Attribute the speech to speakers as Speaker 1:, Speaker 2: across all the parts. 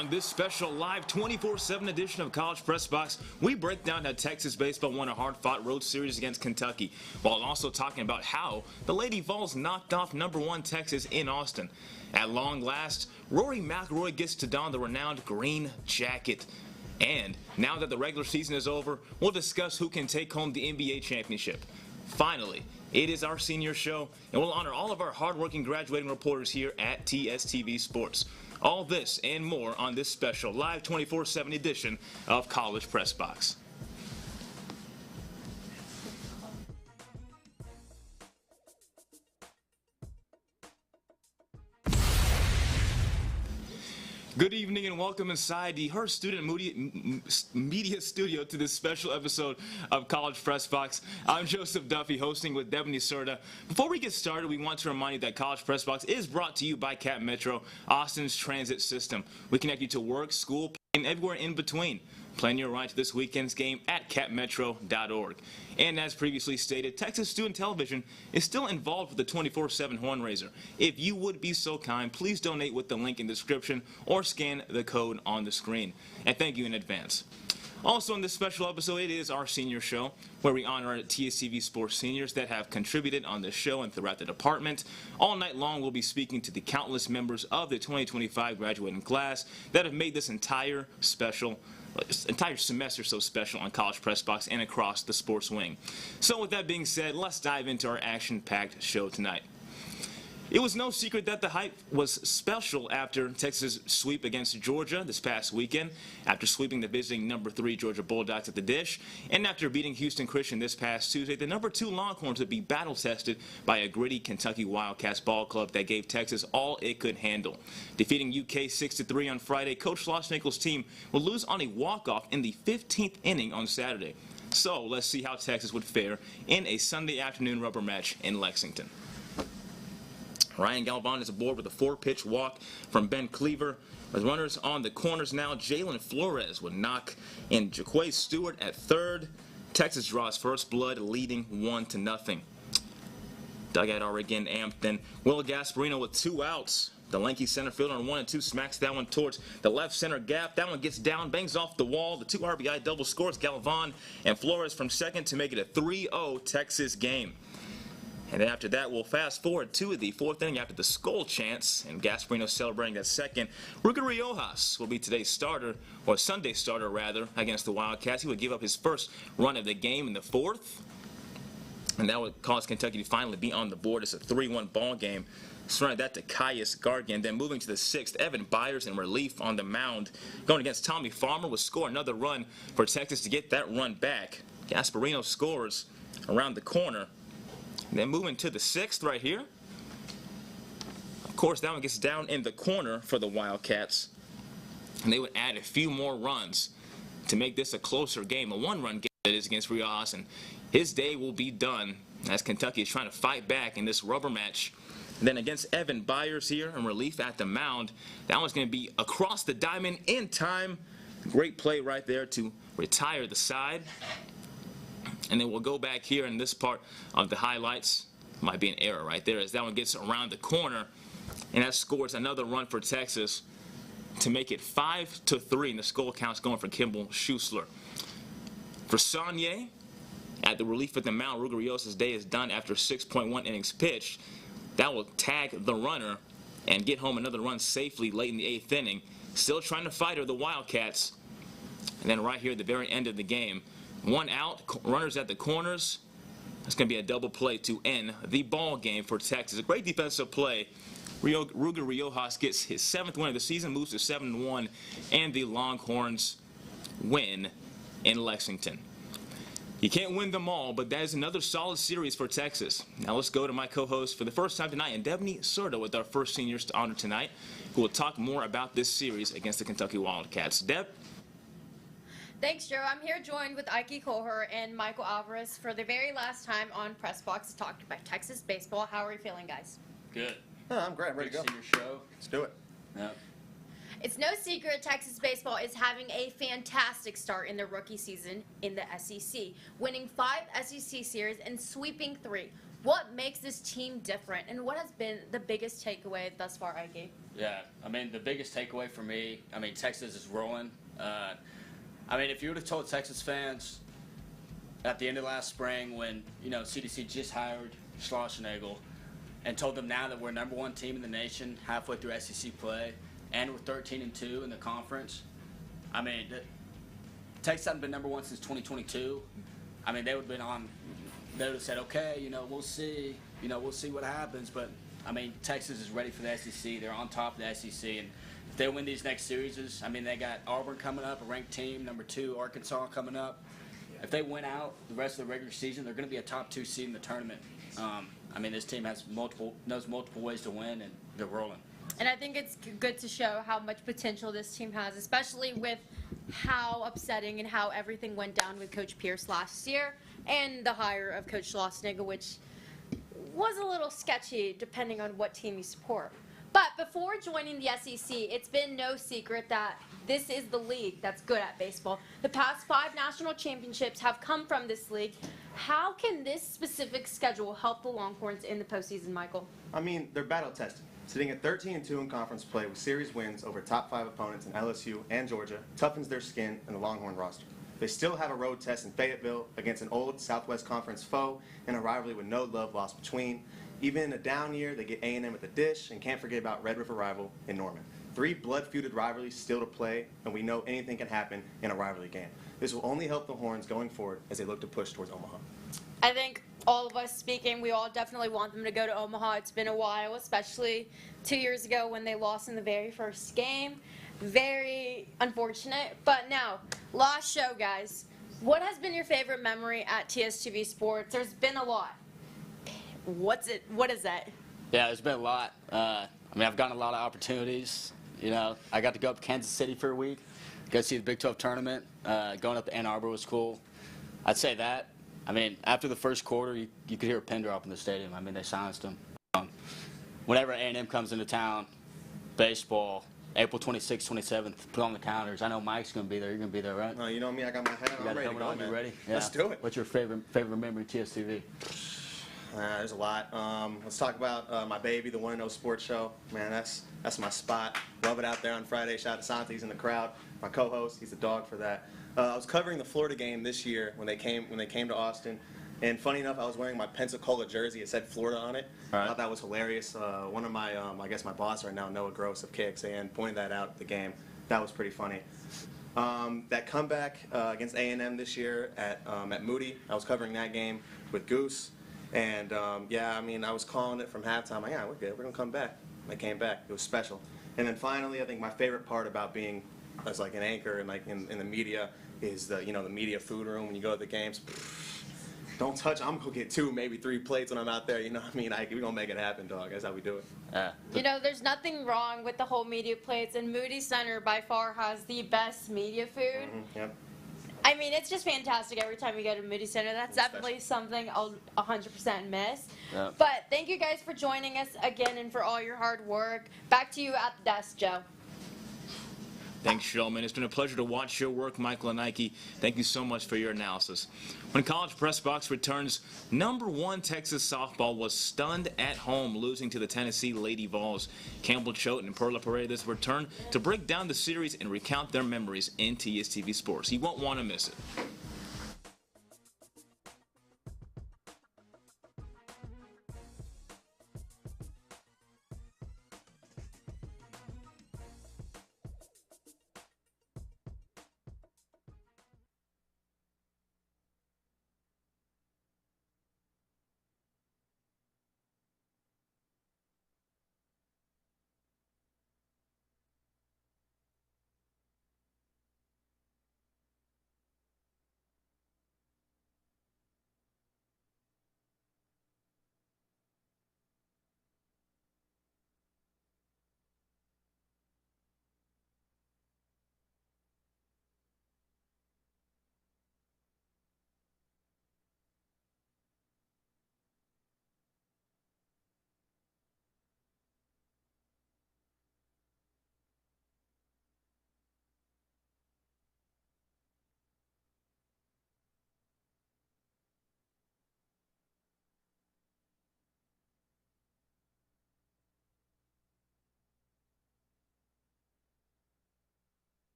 Speaker 1: On this special live 24/7 edition of College Press Box, we break down how Texas baseball won a hard-fought road series against Kentucky, while also talking about how the Lady Vols knocked off #1 Texas in Austin. At long last, Rory McIlroy gets to don the renowned green jacket. And now that the regular season is over, we'll discuss who can take home the NBA championship. Finally, it is our senior show, and we'll honor all of our hardworking graduating reporters here at TSTV Sports. All this and more on this special live 24/7 edition of College Press Box. Good evening and welcome inside the Hearst Student Media Studio to this special episode of College Press Box. I'm Joseph Duffy, hosting with Debanny Cerda. Before we get started, we want to remind you that College Press Box is brought to you by Cap Metro, Austin's transit system. We connect you to work, school, and everywhere in between. Plan your ride to this weekend's game at capmetro.org. And as previously stated, Texas Student Television is still involved with the 24/7 Horn Raiser. If you would be so kind, please donate with the link in the description or scan the code on the screen. And thank you in advance. Also in this special episode, it is our senior show, where we honor our TSTV Sports seniors that have contributed on this show and throughout the department. All night long, we'll be speaking to the countless members of the 2025 graduating class that have made this entire semester so special on College Press Box and across the sports wing. So with that being said, let's dive into our action-packed show tonight. It was no secret that the hype was special after Texas' sweep against Georgia this past weekend, after sweeping the visiting #3 Georgia Bulldogs at the Dish, and after beating Houston Christian this past Tuesday, the #2 Longhorns would be battle-tested by a gritty Kentucky Wildcats ball club that gave Texas all it could handle. Defeating UK 6-3 on Friday, Coach Schlossnagel's team will lose on a walk-off in the 15th inning on Saturday. So let's see how Texas would fare in a Sunday afternoon rubber match in Lexington. Ryan Galvan is aboard with a 4-pitch walk from Ben Cleaver. With runners on the corners now, Jalen Flores would knock in Jaquay Stewart at third. Texas draws first blood, leading 1-0. Dugout already getting amped. Then Will Gasparino with 2 outs. The lanky center fielder on 1 and 2 smacks that one towards the left center gap. That one gets down, bangs off the wall. The 2 RBI double scores Galvan and Flores from second to make it a 3-0 Texas game. And then after that, we'll fast forward to the 4th inning after the Skull chants, and Gasparino celebrating that second. Ruger Riojas will be today's starter, or Sunday starter rather, against the Wildcats. He would give up his first run of the game in the 4th, and that would cause Kentucky to finally be on the board. It's a 3-1 ball game. Surrounding that to Caius Gargan. Then moving to the 6th, Evan Byers in relief on the mound. Going against Tommy Farmer would score another run for Texas to get that run back. Gasparino scores around the corner. Then moving to the 6th right here. Of course, that one gets down in the corner for the Wildcats. And they would add a few more runs to make this a closer game. A 1-run game that is against Riojas. And his day will be done as Kentucky is trying to fight back in this rubber match. And then against Evan Byers here in relief at the mound. That one's going to be across the diamond in time. Great play right there to retire the side. And then we'll go back here in this part of the highlights. Might be an error right there as that one gets around the corner. And that scores another run for Texas to make it 5-3. And the score count's going for Campbell Schuessler. For Saunier, at the relief at the mound, Ruger Riojas' day is done after 6.1 innings pitched. That will tag the runner and get home another run safely late in the 8th inning. Still trying to fight are the Wildcats. And then right here at the very end of the game, 1 out, runners at the corners. That's going to be a double play to end the ball game for Texas. A great defensive play. Ruger Riojas gets his 7th win of the season, moves to 7-1, and the Longhorns win in Lexington. You can't win them all, but that is another solid series for Texas. Now let's go to my co-host for the first time tonight, and Debanny Cerda with our first seniors to honor tonight, who will talk more about this series against the Kentucky Wildcats. Deb?
Speaker 2: Thanks, Joe. I'm here joined with Ikey Kohler and Michael Alvarez for the very last time on Press Box to talk about Texas baseball. How are you feeling, guys?
Speaker 3: Good.
Speaker 4: I'm great. I'm ready to go.
Speaker 3: Senior show.
Speaker 4: Let's do it.
Speaker 3: Yep.
Speaker 2: It's no secret Texas baseball is having a fantastic start in their rookie season in the SEC, winning 5 SEC series and sweeping 3. What makes this team different, and what has been the biggest takeaway thus far, Ikey?
Speaker 3: Yeah, I mean, the biggest takeaway for me, I mean, Texas is rolling. I mean, if you would have told Texas fans at the end of last spring when, CDC just hired Schlossnagel and told them now that we're #1 team in the nation halfway through SEC play and we're 13-2 in the conference, I mean, Texas hasn't been #1 since 2022. I mean, they would have said, okay, we'll see, we'll see what happens. But, I mean, Texas is ready for the SEC. They're on top of the SEC. And if they win these next series, I mean, they got Auburn coming up, a ranked team, #2, Arkansas coming up. If they win out the rest of the regular season, they're going to be a top 2 seed in the tournament. I mean, this team knows multiple ways to win, and they're rolling.
Speaker 2: And I think it's good to show how much potential this team has, especially with how upsetting and how everything went down with Coach Pierce last year and the hire of Coach Schlossnagel, which was a little sketchy depending on what team you support. But before joining the SEC, it's been no secret that this is the league that's good at baseball. The past 5 national championships have come from this league. How can this specific schedule help the Longhorns in the postseason, Michael?
Speaker 4: I mean, they're battle tested. Sitting at 13-2 in conference play with series wins over top 5 opponents in LSU and Georgia toughens their skin in the Longhorn roster. They still have a road test in Fayetteville against an old Southwest Conference foe and a rivalry with no love lost between. Even in a down year, they get A&M at the dish and can't forget about Red River rival in Norman. 3 blood-feuded rivalries still to play, and we know anything can happen in a rivalry game. This will only help the Horns going forward as they look to push towards Omaha.
Speaker 2: I think all of us speaking, we all definitely want them to go to Omaha. It's been a while, especially 2 years ago when they lost in the very first game. Very unfortunate. But now, last show, guys. What has been your favorite memory at TSTV Sports? There's been a lot. What is that?
Speaker 3: Yeah, there's been a lot. I mean, I've gotten a lot of opportunities. I got to go up to Kansas City for a week, go see the Big 12 tournament. Going up to Ann Arbor was cool. I'd say that. I mean, after the first quarter, you could hear a pin drop in the stadium. I mean, they silenced them. Whenever A&M comes into town, baseball, April 26th, 27th, put on the calendars. I know Mike's going to be there. You're going to be there, right?
Speaker 4: No, you know me. I got my hat on. I'm ready to go, man.
Speaker 3: You ready? Yeah.
Speaker 4: Let's do it.
Speaker 3: What's your favorite memory of TSTV?
Speaker 4: There's a lot. Let's talk about my baby, the 1-0 Sports Show. Man, that's my spot. Love it out there on Friday. Shout out to Santi. He's in the crowd. My co-host. He's a dog for that. I was covering the Florida game this year when they came to Austin. And funny enough, I was wearing my Pensacola jersey. It said Florida on it.
Speaker 3: Right.
Speaker 4: I thought that was hilarious. One of my, I guess my boss right now, Noah Gross of KXAN, pointed that out at the game. That was pretty funny. That comeback against A&M this year at Moody, I was covering that game with Goose. And, yeah, I mean, I was calling it from halftime. Like, yeah, we're good. We're going to come back. They came back. It was special. And then finally, I think my favorite part about being as like an anchor and like in the media is the media food room when you go to the games. Don't touch. I'm gonna get 2, maybe 3 plates when I'm out there. You know what I mean? We're gonna make it happen, dog. That's how we do it.
Speaker 2: There's nothing wrong with the whole media plates, and Moody Center by far has the best media food.
Speaker 4: Yep.
Speaker 2: I mean, it's just fantastic every time you go to Moody Center. That's definitely something I'll 100% miss.
Speaker 3: Yep.
Speaker 2: But thank you guys for joining us again and for all your hard work. Back to you at the desk, Joe.
Speaker 1: Thanks, Shulman. It's been a pleasure to watch your work, Michael and Ikey. Thank you so much for your analysis. When College Press Box returns, #1 Texas softball was stunned at home, losing to the Tennessee Lady Vols. Campbell, Choate, and Perla Paredes return to break down the series and recount their memories in TSTV Sports. You won't want to miss it.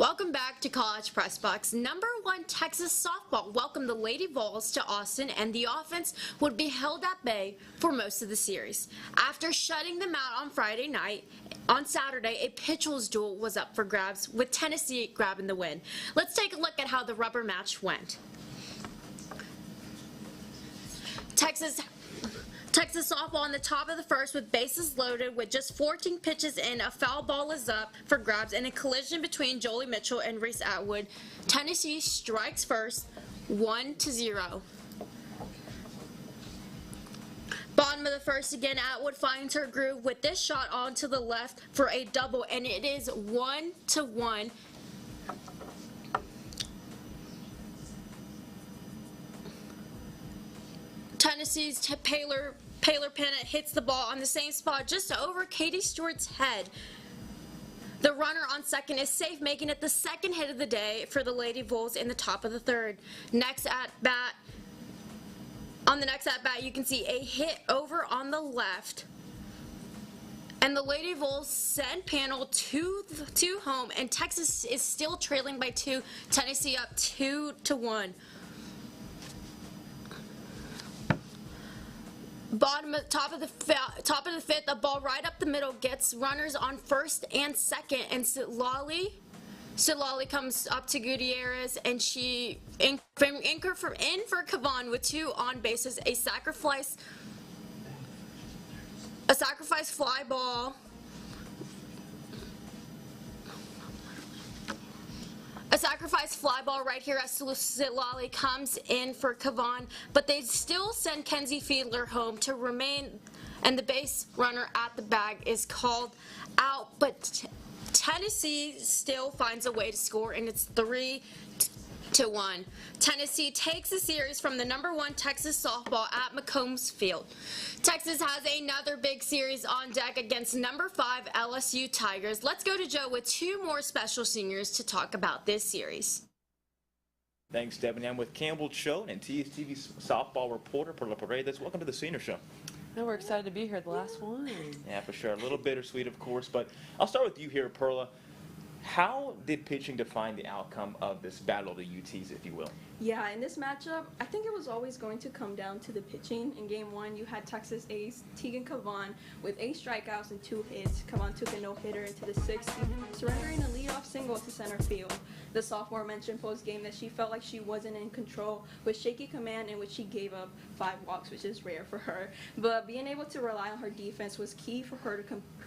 Speaker 2: Welcome back to College Press Box. Number 1 Texas softball welcomed the Lady Vols to Austin, and the offense would be held at bay for most of the series. After shutting them out on Friday night, on Saturday, a pitcher's duel was up for grabs, with Tennessee grabbing the win. Let's take a look at how the rubber match went. Texas softball on the top of the first with bases loaded with just 14 pitches in. A foul ball is up for grabs in a collision between Jolie Mitchell and Reese Atwood. Tennessee strikes first, 1-0. Bottom of the first again, Atwood finds her groove with this shot onto the left for a double, and it is 1-1. Tennessee's Paler Pennant hits the ball on the same spot just over Katie Stewart's head. The runner on second is safe, making it the second hit of the day for the Lady Vols in the top of the third. On the next at bat, you can see a hit over on the left. And the Lady Vols send Panel to home, and Texas is still trailing by 2. Tennessee up 2-1. Top of the fifth, a ball right up the middle gets runners on first and second, and Sitlali comes up to Gutierrez, and she in for Kavan with 2 on bases. A sacrifice fly ball. A sacrifice fly ball right here as Sitlali comes in for Kavan, but they still send Kenzie Fiedler home to remain, and the base runner at the bag is called out, but Tennessee still finds a way to score, and it's 3-1. Tennessee takes the series from the number 1 Texas softball at McCombs Field. Texas has another big series on deck against number 5 LSU Tigers. Let's go to Joe with 2 more special seniors to talk about this series.
Speaker 1: Thanks, Debanny. I'm with Campbell, Choate, and TSTV softball reporter Perla Paredes. Welcome to the senior show.
Speaker 5: No, we're excited to be here, the last one.
Speaker 1: Yeah, for sure. A little bittersweet, of course, but I'll start with you here, Perla. How did pitching define the outcome of this battle of the UTs, if you will?
Speaker 6: Yeah, in this matchup, I think it was always going to come down to the pitching. In Game 1, you had Texas ace Tegan Kavan with 8 strikeouts and 2 hits. Kavan took a no-hitter into the 6th, surrendering a leadoff single to center field. The sophomore mentioned post-game that she felt like she wasn't in control with shaky command, in which she gave up 5 walks, which is rare for her. But being able to rely on her defense was key for her to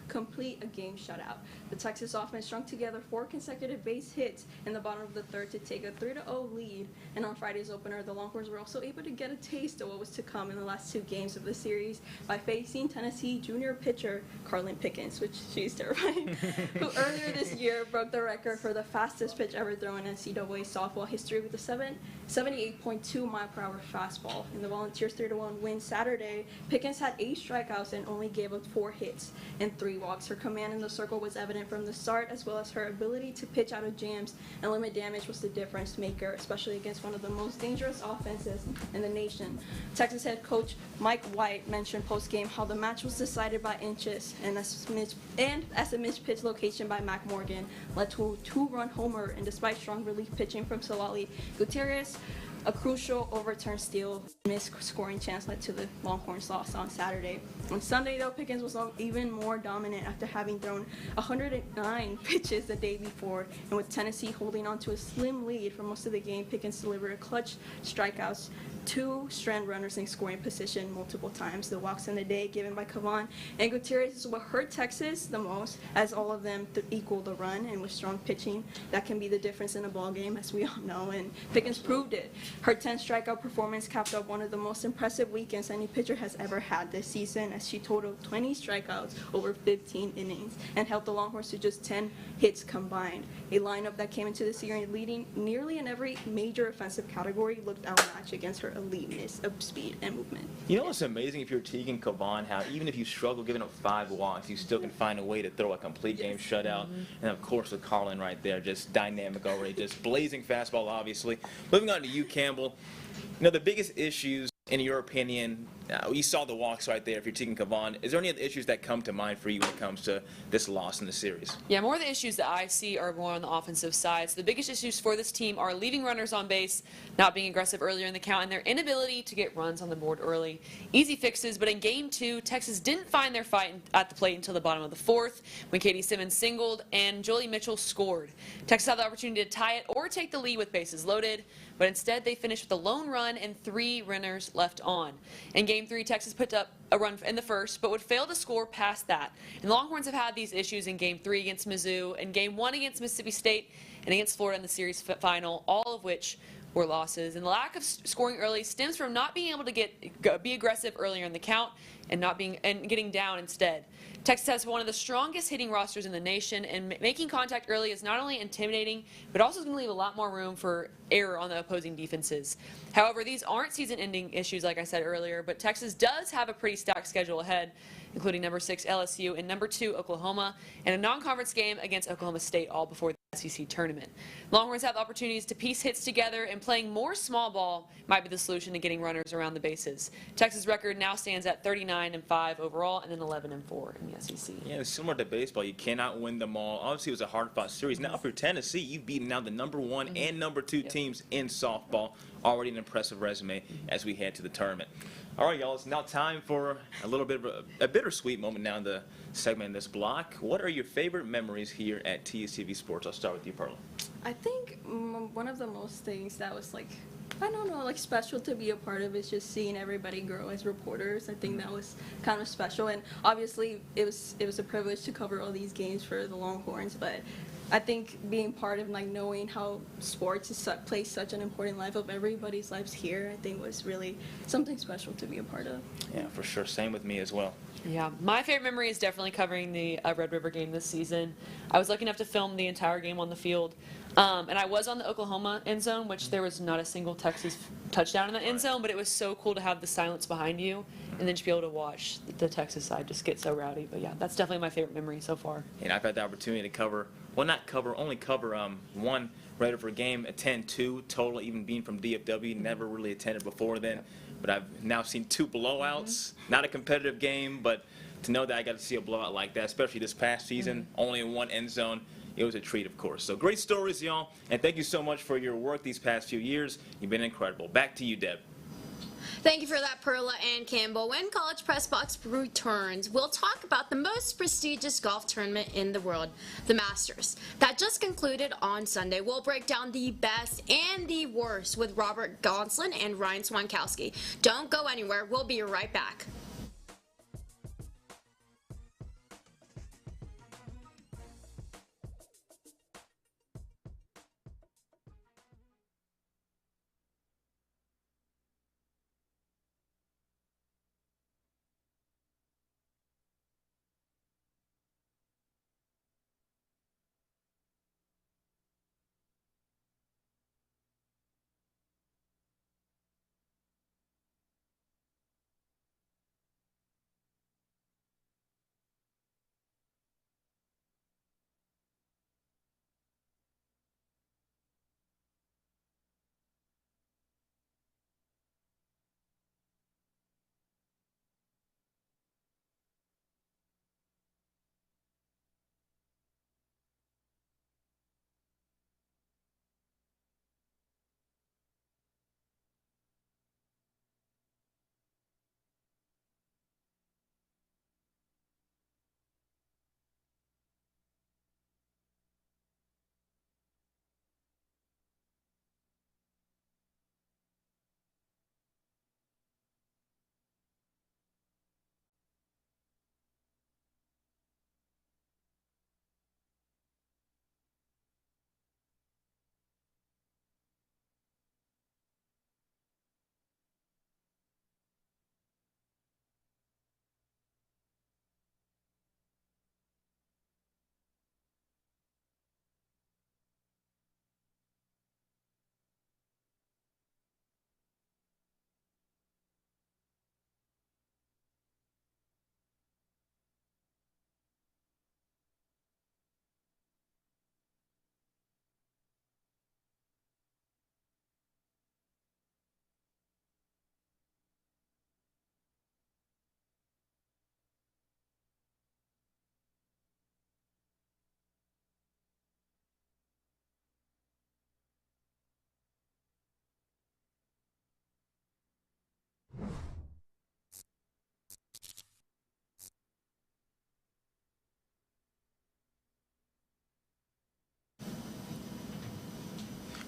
Speaker 6: complete a game shutout. The Texas offense strung together 4 consecutive base hits in the bottom of the third to take a 3-0 lead. And on Friday's opener, the Longhorns were also able to get a taste of what was to come in the last 2 games of the series by facing Tennessee junior pitcher Carlin Pickens, which she's terrifying, who earlier this year broke the record for the fastest pitch ever thrown in NCAA softball history with a 78.2 mile-per-hour fastball. In the Volunteers' 3-1 win Saturday, Pickens had 8 strikeouts and only gave up 4 hits and 3 walks. Her command in the circle was evident from the start, as well as her ability to pitch out of jams and limit damage was the difference maker, especially against one of the most dangerous offenses in the nation. Texas head coach Mike White mentioned post-game how the match was decided by inches, and as a missed pitch location by Mac Morgan led to a 2-run homer, and despite strong relief pitching from Sitlali Gutierrez, a crucial overturned steal, missed scoring chance led to the Longhorns' loss on Saturday. On Sunday, though, Pickens was even more dominant after having thrown 109 pitches the day before, and with Tennessee holding on to a slim lead for most of the game, Pickens delivered a clutch strikeouts, 2 strand runners in scoring position multiple times. The walks in the day given by Kavan and Gutierrez is what hurt Texas the most, as all of them equal the run, and with strong pitching, that can be the difference in a ball game, as we all know, and Pickens proved it. Her 10 strikeout performance capped up one of the most impressive weekends any pitcher has ever had this season, as she totaled 20 strikeouts over 15 innings and held the Longhorns to just 10 hits combined. A lineup that came into the series leading nearly in every major offensive category looked outmatched against her eliteness of speed and movement.
Speaker 1: You know what's amazing if you're Tegan Kavan, how even if you struggle giving up 5 walks, you still can find a way to throw a complete game shutout. And of course with Colin right there, just dynamic already, just blazing fastball obviously. Moving on to you, Campbell. You know, the biggest issues In your opinion, you saw the walks right there if you're taking Kavan. Is there any other issues that come to mind for you when it comes to this loss in the series?
Speaker 5: Yeah, more of the issues that I see are more on the offensive side. So the biggest issues for this team are leaving runners on base, not being aggressive earlier in the count, and their inability to get runs on the board early. Easy fixes, but in Game 2, Texas didn't find their fight at the plate until the bottom of the fourth when Katie Simmons singled and Jolie Mitchell scored. Texas had the opportunity to tie it or take the lead with bases loaded, but instead they finished with a lone run and 3 runners left on. In Game 3, Texas put up a run in the first, but would fail to score past that. And the Longhorns have had these issues in Game 3 against Mizzou, and Game 1 against Mississippi State, and against Florida in the series final, all of which were losses. And the lack of scoring early stems from not being able to be aggressive earlier in the count and getting down instead. Texas has one of the strongest hitting rosters in the nation, and making contact early is not only intimidating, but also is going to leave a lot more room for error on the opposing defenses. However, these aren't season-ending issues, like I said earlier, but Texas does have a pretty stacked schedule ahead, including number 6 LSU and number 2 Oklahoma, and a non-conference game against Oklahoma State all before the SEC tournament. Longhorns have opportunities to piece hits together, and playing more small ball might be the solution to getting runners around the bases. Texas' record now stands at 39-5 overall, and then 11-4 in the SEC.
Speaker 1: Yeah, it's similar to baseball. You cannot win them all. Obviously, it was a hard-fought series. Now, for Tennessee, you've beaten now the number 1 and number 2 teams in softball. Already an impressive resume as we head to the tournament. All right, y'all, it's now time for a little bit of a bittersweet moment now in the segment in this block. What are your favorite memories here at TSTV Sports? I'll start with you, Perla.
Speaker 6: I think one of the most things that was like, I don't know, like special to be a part of is just seeing everybody grow as reporters. I think that was kind of special, and obviously it was a privilege to cover all these games for the Longhorns, but I think being part of like knowing how sports plays such an important life of everybody's lives here, I think was really something special to be a part of.
Speaker 1: Yeah, for sure. Same with me as well.
Speaker 5: Yeah, my favorite memory is definitely covering the Red River game this season. I was lucky enough to film the entire game on the field, and I was on the Oklahoma end zone, which there was not a single Texas touchdown in the end zone, but it was so cool to have the silence behind you and then just be able to watch the Texas side just get so rowdy. But yeah, that's definitely my favorite memory so far.
Speaker 1: And I've had the opportunity to cover, well, not cover, only cover one Red River game, attend 2 total, even being from DFW, never really attended before then. But I've now seen 2 blowouts, not a competitive game, but to know that I got to see a blowout like that, especially this past season, only in 1 end zone, it was a treat, of course. So great stories, y'all, and thank you so much for your work these past few years. You've been incredible. Back to you, Deb.
Speaker 2: Thank you for that, Perla and Campbell. When College Press Box returns, we'll talk about the most prestigious golf tournament in the world, the Masters. That just concluded on Sunday. We'll break down the best and the worst with Robert Gonslin and Ryan Swantkowski. Don't go anywhere. We'll be right back.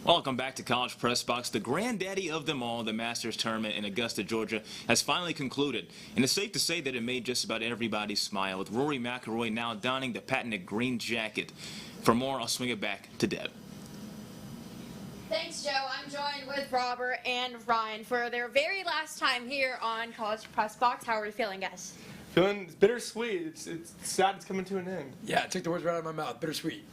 Speaker 1: Welcome back to College Press Box. The granddaddy of them all, the Masters Tournament in Augusta, Georgia, has finally concluded. And it's safe to say that it made just about everybody smile, with Rory McIlroy now donning the patented green jacket. For more, I'll swing it back to Deb.
Speaker 2: Thanks, Joe. I'm joined with Robert and Ryan for their very last time here on College Press Box. How are we feeling, guys?
Speaker 7: Feeling bittersweet. It's sad it's coming to an end.
Speaker 8: Yeah, took the words right out of my mouth. Bittersweet.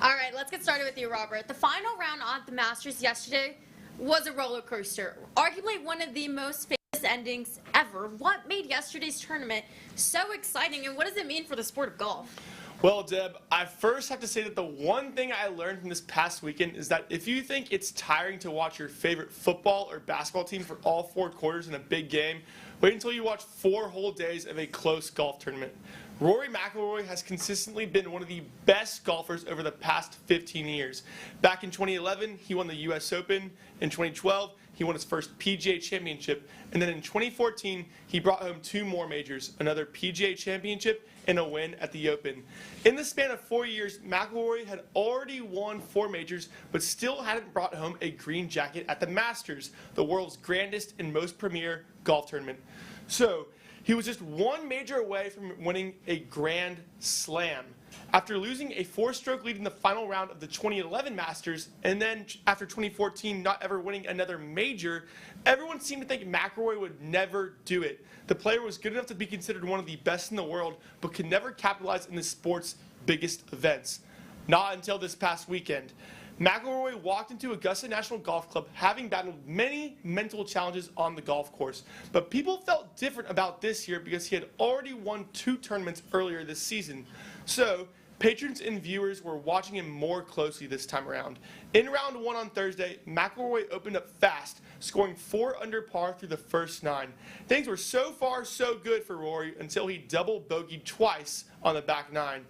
Speaker 2: All right, let's get started with you, Robert. The final round on the Masters yesterday was a roller coaster, arguably one of the most famous endings ever. What made yesterday's tournament so exciting, and what does it mean for the sport of golf?
Speaker 7: Well, Deb, I first have to say that the one thing I learned from this past weekend is that if you think it's tiring to watch your favorite football or basketball team for all 4 quarters in a big game, wait until you watch 4 whole days of a close golf tournament. Rory McIlroy has consistently been one of the best golfers over the past 15 years. Back in 2011, he won the U.S. Open. In 2012, he won his first PGA Championship. And then in 2014, he brought home 2 more majors, another PGA Championship and a win at the Open. In the span of 4 years, McIlroy had already won 4 majors, but still hadn't brought home a green jacket at the Masters, the world's grandest and most premier golf tournament. So, he was just 1 major away from winning a Grand Slam. After losing a 4-stroke lead in the final round of the 2011 Masters, and then after 2014 not ever winning another major, everyone seemed to think McIlroy would never do it. The player was good enough to be considered one of the best in the world, but could never capitalize in the sport's biggest events. Not until this past weekend. McIlroy walked into Augusta National Golf Club having battled many mental challenges on the golf course. But people felt different about this year because he had already won 2 tournaments earlier this season. So, patrons and viewers were watching him more closely this time around. In round 1 on Thursday, McIlroy opened up fast, scoring 4 under par through the first 9. Things were so far so good for Rory until he double bogeyed twice on the back 9.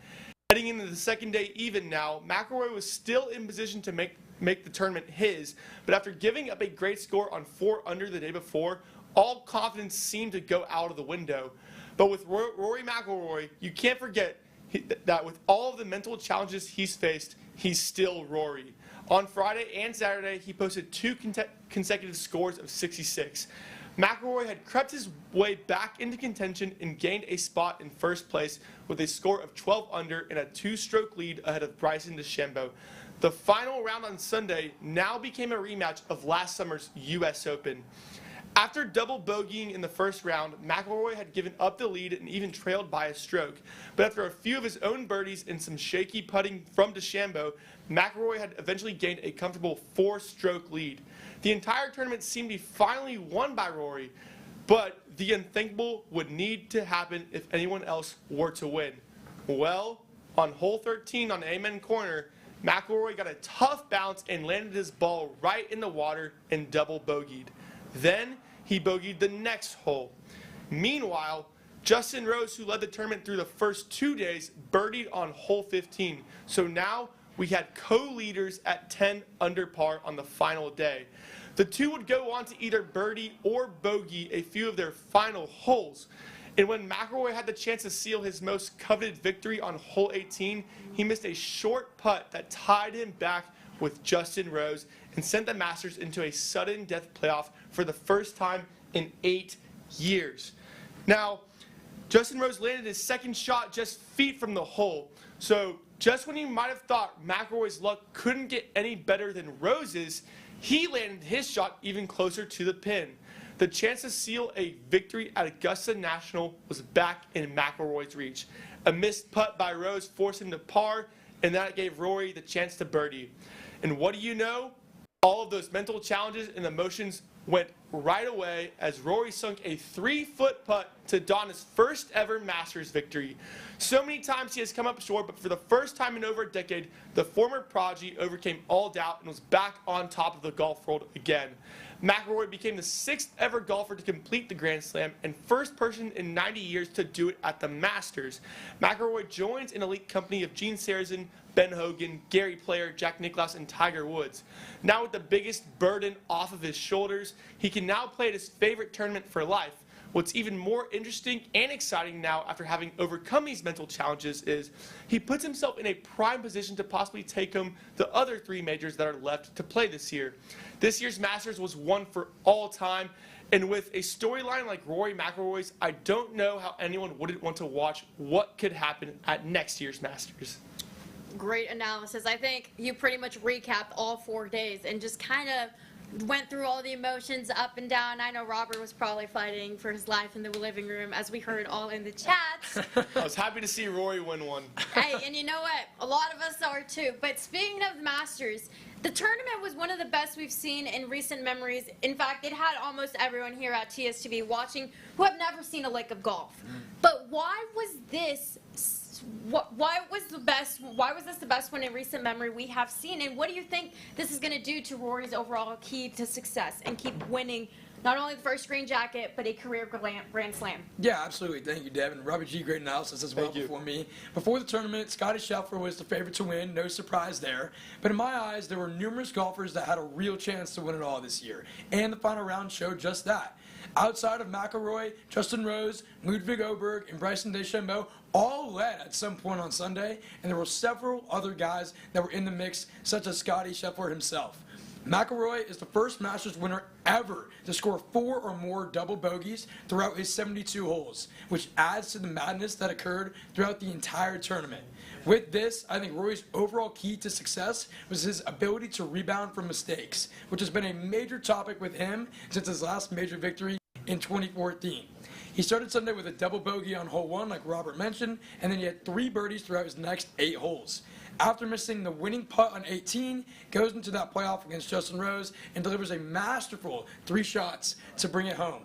Speaker 7: Heading into the second day even now, McIlroy was still in position to make the tournament his, but after giving up a great score on 4 under the day before, all confidence seemed to go out of the window. But with Rory McIlroy, you can't forget that with all of the mental challenges he's faced, he's still Rory. On Friday and Saturday, he posted 2 consecutive scores of 66. McIlroy had crept his way back into contention and gained a spot in first place with a score of 12 under and a 2-stroke lead ahead of Bryson DeChambeau. The final round on Sunday now became a rematch of last summer's U.S. Open. After double bogeying in the first round, McIlroy had given up the lead and even trailed by a stroke. But after a few of his own birdies and some shaky putting from DeChambeau, McIlroy had eventually gained a comfortable 4-stroke lead. The entire tournament seemed to be finally won by Rory, but the unthinkable would need to happen if anyone else were to win. Well, on hole 13 on Amen Corner, McIlroy got a tough bounce and landed his ball right in the water and double bogeyed. Then he bogeyed the next hole. Meanwhile, Justin Rose, who led the tournament through the first 2 days, birdied on hole 15. So now we had co-leaders at 10 under par on the final day. The 2 would go on to either birdie or bogey a few of their final holes. And when McIlroy had the chance to seal his most coveted victory on hole 18, he missed a short putt that tied him back with Justin Rose and sent the Masters into a sudden death playoff for the first time in 8 years. Now, Justin Rose landed his second shot just feet from the hole. So just when you might have thought McIlroy's luck couldn't get any better than Rose's, he landed his shot even closer to the pin. The chance to seal a victory at Augusta National was back in McIlroy's reach. A missed putt by Rose forced him to par, and that gave Rory the chance to birdie. And what do you know? All of those mental challenges and emotions went right away as Rory sunk a 3-foot putt to don his first ever Masters victory. So many times he has come up short, but for the first time in over a decade, the former prodigy overcame all doubt and was back on top of the golf world again. McIlroy became the 6th ever golfer to complete the Grand Slam and first person in 90 years to do it at the Masters. McIlroy joins an elite company of Gene Sarazen, Ben Hogan, Gary Player, Jack Nicklaus, and Tiger Woods. Now with the biggest burden off of his shoulders, he can now play at his favorite tournament for life, what's even more interesting and exciting now after having overcome these mental challenges is he puts himself in a prime position to possibly take home the other 3 majors that are left to play this year. This year's Masters was one for all time, and with a storyline like Rory McIlroy's, I don't know how anyone wouldn't want to watch what could happen at next year's Masters.
Speaker 2: Great analysis. I think you pretty much recapped all 4 days and just kind of went through all the emotions up and down. I know Robert was probably fighting for his life in the living room, as we heard all in the chats.
Speaker 7: I was happy to see Rory win one.
Speaker 2: Hey, and you know what? A lot of us are too. But speaking of the Masters, the tournament was one of the best we've seen in recent memories. In fact, it had almost everyone here at TSTV watching who have never seen a lick of golf. But why was this? Why was this the best one in recent memory we have seen? And what do you think this is going to do to Rory's overall key to success and keep winning not only the first green jacket, but a career Grand Slam?
Speaker 8: Yeah, absolutely. Thank you, Devin. Robert G, great analysis as well before me. Before the tournament, Scotty Scheffler was the favorite to win. No surprise there. But in my eyes, there were numerous golfers that had a real chance to win it all this year. And the final round showed just that. Outside of McIlroy, Justin Rose, Ludwig Oberg, and Bryson DeChambeau all led at some point on Sunday, and there were several other guys that were in the mix, such as Scotty Scheffler himself. McIlroy is the first Masters winner ever to score 4 or more double bogeys throughout his 72 holes, which adds to the madness that occurred throughout the entire tournament. With this, I think Rory's overall key to success was his ability to rebound from mistakes, which has been a major topic with him since his last major victory in 2014. He started Sunday with a double bogey on hole 1, like Robert mentioned, and then he had 3 birdies throughout his next 8 holes. After missing the winning putt on 18, goes into that playoff against Justin Rose and delivers a masterful 3 shots to bring it home.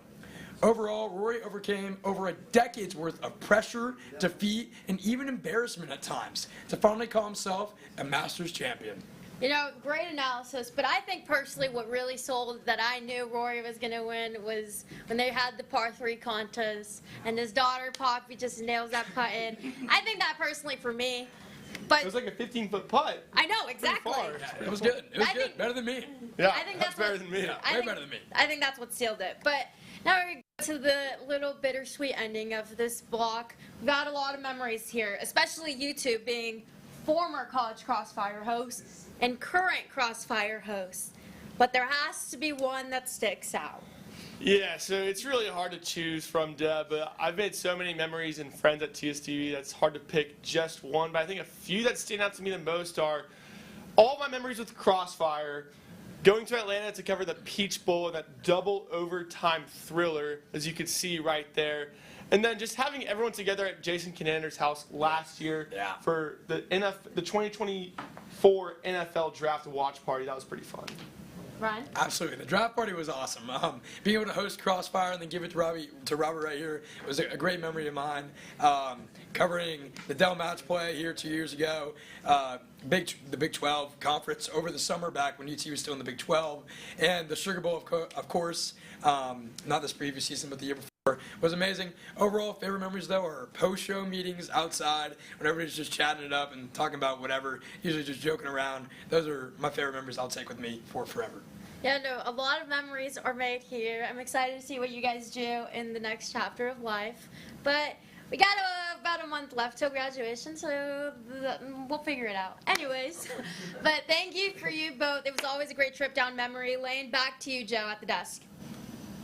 Speaker 8: Overall, Rory overcame over a decade's worth of pressure, defeat, and even embarrassment at times to finally call himself a Masters champion.
Speaker 2: You know, great analysis, but I think personally what really sold that I knew Rory was going to win was when they had the par 3 contest and his daughter Poppy just nails that putt in. I think that personally for me. But
Speaker 7: it was like a 15-foot putt.
Speaker 2: I know, exactly.
Speaker 8: Yeah, it was good. It was good. Better than me.
Speaker 7: Yeah,
Speaker 2: I think
Speaker 7: that's better than me.
Speaker 8: Way better than me.
Speaker 2: I think that's what sealed it. But now we go to the little bittersweet ending of this block. We've got a lot of memories here, especially you two being former College Crossfire hosts and current Crossfire hosts. But there has to be one that sticks out.
Speaker 7: Yeah, so it's really hard to choose from, Deb, but I've made so many memories and friends at TSTV that's hard to pick just one. But I think a few that stand out to me the most are all my memories with Crossfire, going to Atlanta to cover the Peach Bowl and that double overtime thriller, as you could see right there. And then just having everyone together at Jason Conander's house last year for the 2024 NFL Draft Watch Party. That was pretty fun.
Speaker 2: Ryan?
Speaker 8: Absolutely. The draft party was awesome. Being able to host Crossfire and then give it to Robert right here was a great memory of mine. Covering the Dell match play here 2 years ago, the Big 12 conference over the summer back when UT was still in the Big 12, and the Sugar Bowl, of course, not this previous season, but the year before. Was amazing. Overall, favorite memories, though, are post-show meetings outside when everybody's just chatting it up and talking about whatever, usually just joking around. Those are my favorite memories I'll take with me for forever.
Speaker 2: Yeah, no, a lot of memories are made here. I'm excited to see what you guys do in the next chapter of life. But we got about a month left till graduation, so we'll figure it out. Anyways, but thank you for you both. It was always a great trip down memory lane. Back to you, Joe, at the desk.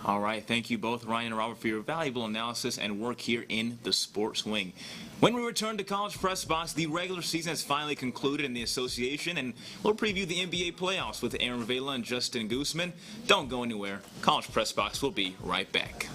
Speaker 1: All right, thank you both, Ryan and Robert, for your valuable analysis and work here in the sports wing. When we return to College Press Box, the regular season has finally concluded in the association, and we'll preview the NBA playoffs with Aram, Vela, and Justin Goosman. Don't go anywhere. College Press Box will be right back.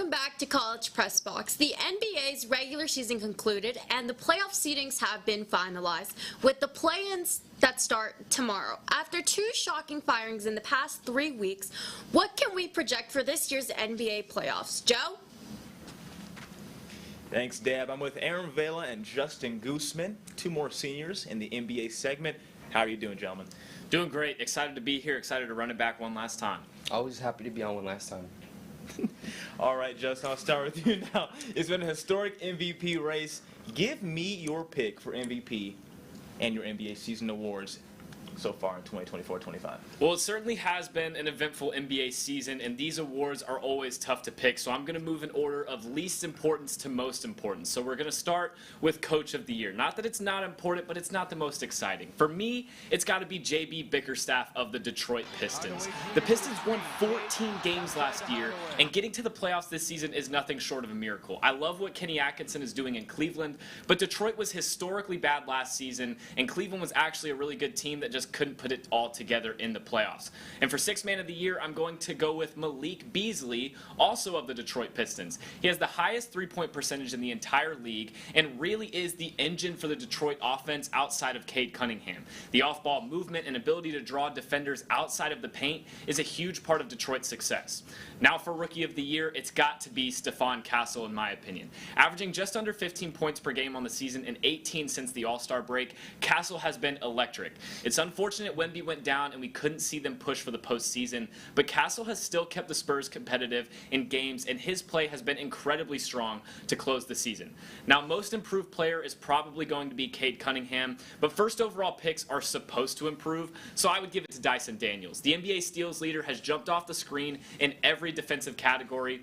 Speaker 2: Welcome back to College Press Box. The NBA's regular season concluded and the playoff seedings have been finalized, with the play-ins that start tomorrow. After two shocking firings in the past 3 weeks, what can we project for this year's NBA playoffs? Joe?
Speaker 1: Thanks, Deb. I'm with Aram, Vela, and Justin Goosman, two more seniors in the NBA segment. How are you doing, gentlemen?
Speaker 9: Doing great. Excited to be here. Excited to run it back one last time.
Speaker 10: Always happy to be on one last time.
Speaker 1: All right, Justin, I'll start with you now. It's been a historic MVP race. Give me your pick for MVP and your NBA season awards so far in 2024-25.
Speaker 9: Well, it certainly has been an eventful NBA season, and these awards are always tough to pick, so I'm going to move in order of least importance to most important. So we're going to start with Coach of the Year. Not that it's not important, but it's not the most exciting. For me, it's got to be J.B. Bickerstaff of the Detroit Pistons. The Pistons won 14 games last year, and getting to the playoffs this season is nothing short of a miracle. I love what Kenny Atkinson is doing in Cleveland, but Detroit was historically bad last season, and Cleveland was actually a really good team that just couldn't put it all together in the playoffs. And for Sixth Man of the Year, I'm going to go with Malik Beasley, also of the Detroit Pistons. He has the highest three-point percentage in the entire league and really is the engine for the Detroit offense outside of Cade Cunningham. The off-ball movement and ability to draw defenders outside of the paint is a huge part of Detroit's success. Now for Rookie of the Year, it's got to be Stephon Castle, in my opinion. Averaging just under 15 points per game on the season and 18 since the All-Star break, Castle has been electric. It's unfortunate Wemby went down and we couldn't see them push for the postseason, but Castle has still kept the Spurs competitive in games, and his play has been incredibly strong to close the season. Now, most improved player is probably going to be Cade Cunningham, but first overall picks are supposed to improve, so I would give it to Dyson Daniels. The NBA steals leader has jumped off the screen in every defensive category,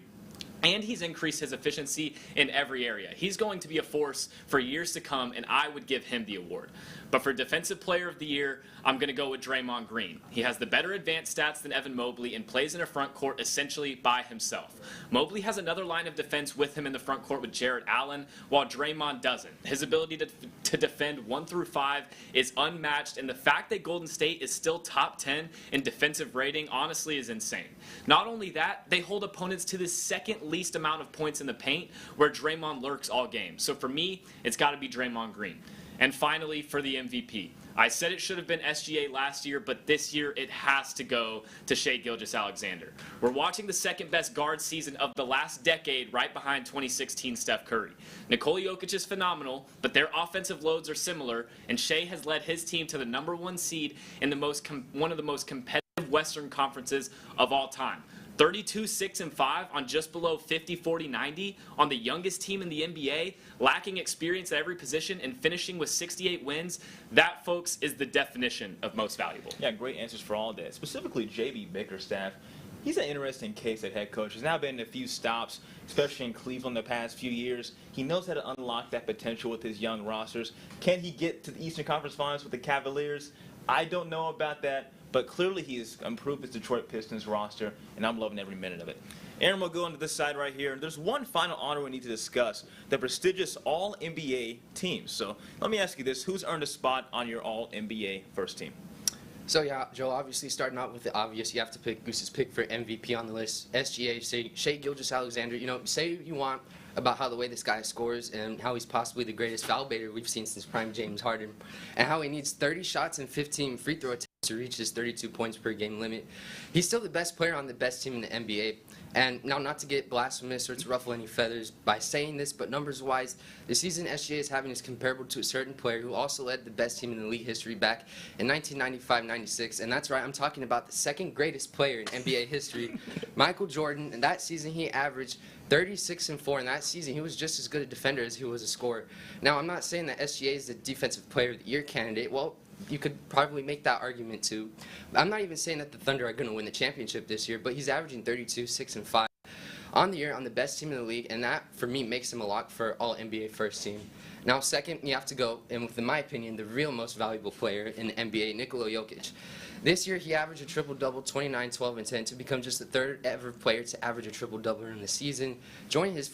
Speaker 9: and he's increased his efficiency in every area. He's going to be a force for years to come, and I would give him the award. But for Defensive Player of the Year, I'm going to go with Draymond Green. He has the better advanced stats than Evan Mobley and plays in a front court essentially by himself. Mobley has another line of defense with him in the front court with Jarrett Allen, while Draymond doesn't. His ability to defend 1 through 5 is unmatched, and the fact that Golden State is still top 10 in defensive rating honestly is insane. Not only that, they hold opponents to the second least amount of points in the paint, where Draymond lurks all game. So for me, it's got to be Draymond Green. And finally, for the MVP. I said it should have been SGA last year, but this year it has to go to Shai Gilgeous-Alexander. We're watching the second best guard season of the last decade, right behind 2016 Steph Curry. Nikola Jokic is phenomenal, but their offensive loads are similar, and Shai has led his team to the #1 seed in one of the most competitive Western conferences of all time. 32, 6, and 5 on just below 50, 40, 90 on the youngest team in the NBA, lacking experience at every position and finishing with 68 wins. That, folks, is the definition of most valuable.
Speaker 1: Yeah, great answers for all that. Specifically, J.B. Bickerstaff. He's an interesting case at head coach. He's now been in a few stops, especially in Cleveland the past few years. He knows how to unlock that potential with his young rosters. Can he get to the Eastern Conference Finals with the Cavaliers? I don't know about that. But clearly he has improved his Detroit Pistons roster, and I'm loving every minute of it. Aaron will go on to this side right here. There's one final honor we need to discuss, the prestigious All-NBA teams. So let me ask you this. Who's earned a spot on your All-NBA first team?
Speaker 10: So yeah, Joe, obviously starting out with the obvious, you have to pick Goose's pick for MVP on the list. SGA, Shai Gilgeous-Alexander. You know, say you want about how the way this guy scores and how he's possibly the greatest foul baiter we've seen since prime James Harden, and how he needs 30 shots and 15 free throw attempts to reach his 32 points per game limit. He's still the best player on the best team in the NBA. And now, not to get blasphemous or to ruffle any feathers by saying this, but numbers-wise, the season SGA is having is comparable to a certain player who also led the best team in the league history back in 1995-96. And that's right, I'm talking about the second greatest player in NBA history, Michael Jordan. And that season, he averaged 36 and 4. In that season, he was just as good a defender as he was a scorer. Now, I'm not saying that SGA is the Defensive Player of the Year candidate. Well, you could probably make that argument too. I'm not even saying that the Thunder are going to win the championship this year, but he's averaging 32, 6, and 5 on the year on the best team in the league, and that, for me, makes him a lock for All-NBA first team. Now, second, you have to go, and in my opinion, the real most valuable player in the NBA, Nikola Jokic. This year, he averaged a triple-double, 29, 12, and 10, to become just the third ever player to average a triple-double in the season, joining his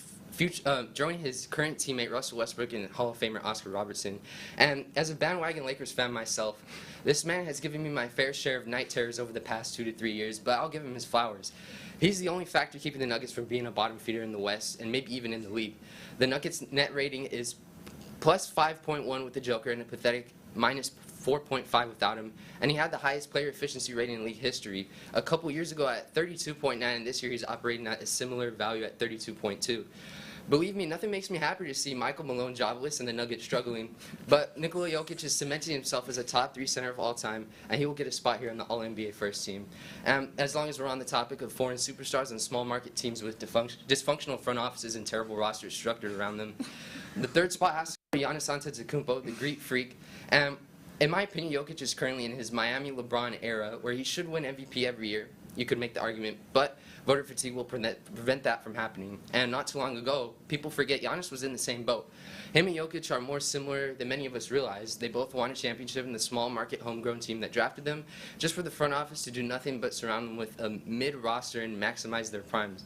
Speaker 10: current teammate Russell Westbrook and Hall of Famer Oscar Robertson. And as a bandwagon Lakers fan myself, this man has given me my fair share of night terrors over the past 2 to 3 years, but I'll give him his flowers. He's the only factor keeping the Nuggets from being a bottom feeder in the West and maybe even in the league. The Nuggets' net rating is plus 5.1 with the Joker and a pathetic minus 4.5 without him, and he had the highest player efficiency rating in league history a couple years ago at 32.9, and this year he's operating at a similar value at 32.2. Believe me, nothing makes me happier to see Michael Malone jobless and the Nuggets struggling, but Nikola Jokic is cementing himself as a top 3 center of all time, and he will get a spot here on the All-NBA first team. And as long as we're on the topic of foreign superstars and small market teams with dysfunctional front offices and terrible rosters structured around them, the third spot has to be Giannis Antetokounmpo, the Greek freak. And in my opinion, Jokic is currently in his Miami LeBron era, where he should win MVP every year. You could make the argument, but voter fatigue will prevent that from happening. And not too long ago, people forget Giannis was in the same boat. Him and Jokic are more similar than many of us realize. They both won a championship in the small market homegrown team that drafted them, just for the front office to do nothing but surround them with a mid-roster and maximize their primes.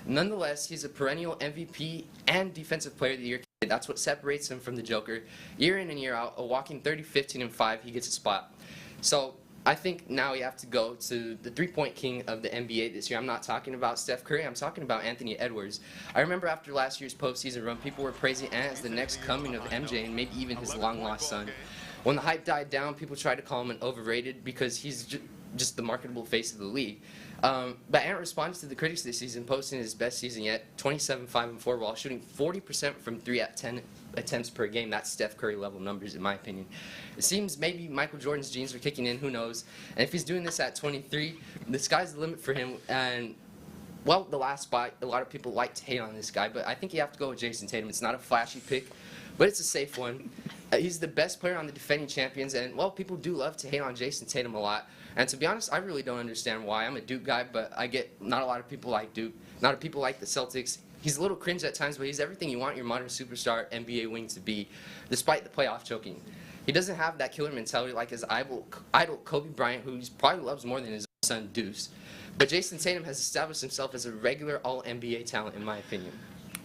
Speaker 10: Nonetheless, he's a perennial MVP and Defensive Player of the Year. That's what separates him from the Joker. Year in and year out, a walking 30, 15, and 5, he gets a spot. So I think now we have to go to the three-point king of the NBA this year. I'm not talking about Steph Curry. I'm talking about Anthony Edwards. I remember after last year's postseason run, people were praising Ant as the next coming of MJ and maybe even his long-lost son. When the hype died down, people tried to call him an overrated because he's just the marketable face of the league. But Ant responded to the critics this season, posting his best season yet, 27, 5, and 4, while shooting 40% from 3 at 10 attempts per game. That's Steph Curry level numbers, in my opinion. It seems maybe Michael Jordan's genes are kicking in, who knows. And if he's doing this at 23, the sky's the limit for him. And, well, the last spot, a lot of people like to hate on this guy, but I think you have to go with Jason Tatum. It's not a flashy pick, but it's a safe one. He's the best player on the defending champions, and, well, people do love to hate on Jason Tatum a lot. And to be honest, I really don't understand why. I'm a Duke guy, but I get not a lot of people like Duke. Not a lot of people like the Celtics. He's a little cringe at times, but he's everything you want your modern superstar NBA wing to be, despite the playoff choking. He doesn't have that killer mentality like his idol Kobe Bryant, who he probably loves more than his son Deuce. But Jason Tatum has established himself as a regular All-NBA talent, in my opinion.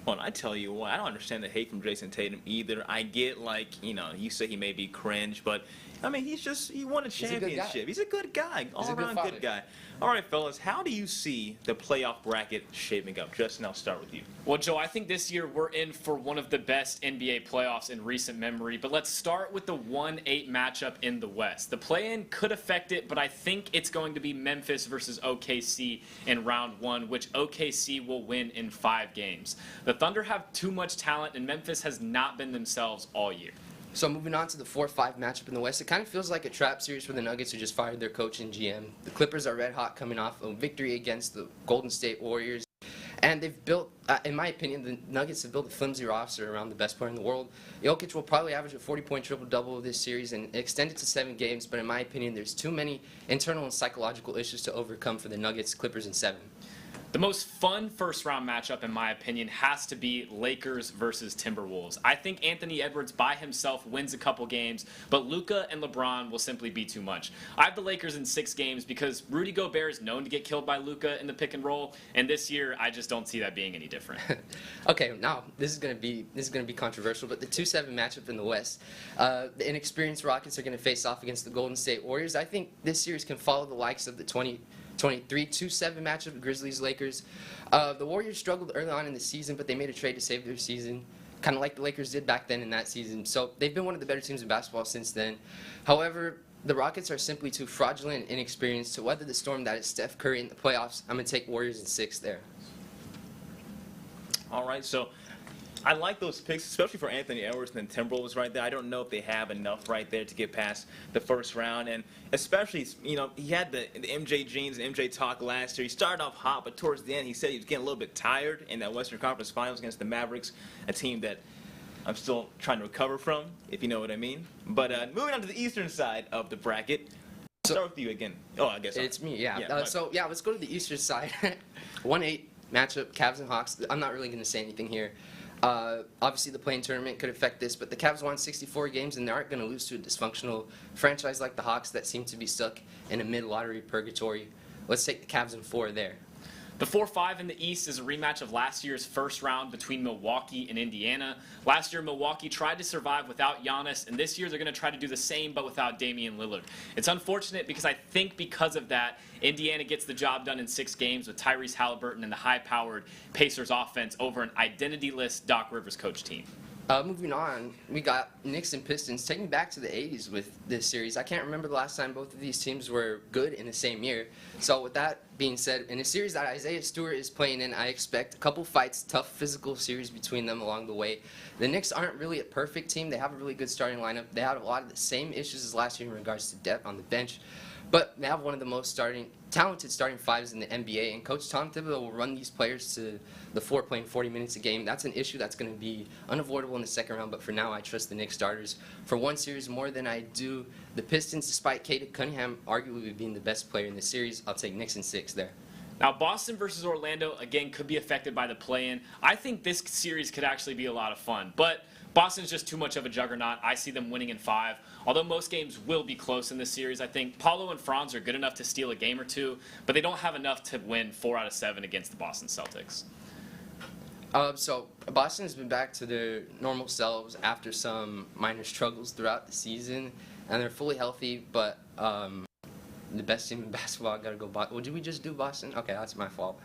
Speaker 1: Well, I tell you what, I don't understand the hate from Jason Tatum either. I get, like, you say he may be cringe, but, I mean, he won a championship. He's a good guy, all-around good guy. All right, fellas, how do you see the playoff bracket shaping up? Justin, I'll start with you.
Speaker 9: Well, Joe, I think this year we're in for one of the best NBA playoffs in recent memory, but let's start with the 1-8 matchup in the West. The play-in could affect it, but I think it's going to be Memphis versus OKC in round 1, which OKC will win in 5 games. The Thunder have too much talent, and Memphis has not been themselves all year.
Speaker 10: So moving on to the 4-5 matchup in the West, it kind of feels like a trap series for the Nuggets, who just fired their coach and GM. The Clippers are red hot coming off a victory against the Golden State Warriors. And they've built, in my opinion, the Nuggets have built a flimsy roster around the best player in the world. Jokic will probably average a 40-point triple-double this series and extend it to 7 games, but in my opinion, there's too many internal and psychological issues to overcome for the Nuggets, Clippers, in 7.
Speaker 9: The most fun first-round matchup, in my opinion, has to be Lakers versus Timberwolves. I think Anthony Edwards by himself wins a couple games, but Luka and LeBron will simply be too much. I have the Lakers in 6 games because Rudy Gobert is known to get killed by Luka in the pick and roll, and this year I just don't see that being any different.
Speaker 10: Okay, now this is going to be controversial, but the 2-7 matchup in the West, the inexperienced Rockets are going to face off against the Golden State Warriors. I think this series can follow the likes of the 23 2-7 matchup, Grizzlies-Lakers. The Warriors struggled early on in the season, but they made a trade to save their season, kind of like the Lakers did back then in that season. So they've been one of the better teams in basketball since then. However, the Rockets are simply too fraudulent and inexperienced to weather the storm that is Steph Curry in the playoffs. I'm going to take Warriors in 6 there.
Speaker 1: All right, so I like those picks, especially for Anthony Edwards and the Timberwolves right there. I don't know if they have enough right there to get past the first round. And especially, he had the MJ genes and MJ talk last year. He started off hot, but towards the end, he said he was getting a little bit tired in that Western Conference Finals against the Mavericks, a team that I'm still trying to recover from, if you know what I mean. But moving on to the eastern side of the bracket. Start with you again. Oh, I guess
Speaker 10: it's me, yeah. Let's go to the eastern side. 1-8 matchup, Cavs and Hawks. I'm not really going to say anything here. Obviously, the play-in tournament could affect this, but the Cavs won 64 games, and they aren't going to lose to a dysfunctional franchise like the Hawks that seem to be stuck in a mid-lottery purgatory. Let's take the Cavs in 4 there.
Speaker 9: The 4-5 in the East is a rematch of last year's first round between Milwaukee and Indiana. Last year, Milwaukee tried to survive without Giannis, and this year they're going to try to do the same but without Damian Lillard. It's unfortunate because I think because of that, Indiana gets the job done in 6 games with Tyrese Halliburton and the high-powered Pacers offense over an identity-less Doc Rivers coach team.
Speaker 10: Moving on, we got Knicks and Pistons taking back to the 80s with this series. I can't remember the last time both of these teams were good in the same year. So with that being said, in a series that Isaiah Stewart is playing in, I expect a couple fights, tough physical series between them along the way. The Knicks aren't really a perfect team. They have a really good starting lineup. They had a lot of the same issues as last year in regards to depth on the bench. But they have one of the most talented starting fives in the NBA, and Coach Tom Thibodeau will run these players to the floor playing 40 minutes a game. That's an issue that's going to be unavoidable in the second round, but for now I trust the Knicks starters for one series more than I do the Pistons, despite Cade Cunningham arguably being the best player in the series. I'll take Knicks in 6 there.
Speaker 9: Now, Boston versus Orlando, again, could be affected by the play-in. I think this series could actually be a lot of fun, but Boston's just too much of a juggernaut. I see them winning in 5. Although most games will be close in this series, I think Paulo and Franz are good enough to steal a game or two, but they don't have enough to win 4 out of 7 against the Boston Celtics.
Speaker 10: So Boston has been back to their normal selves after some minor struggles throughout the season, and they're fully healthy, but the best team in basketball, got to go Boston. Well, did we just do Boston? Okay, that's my fault.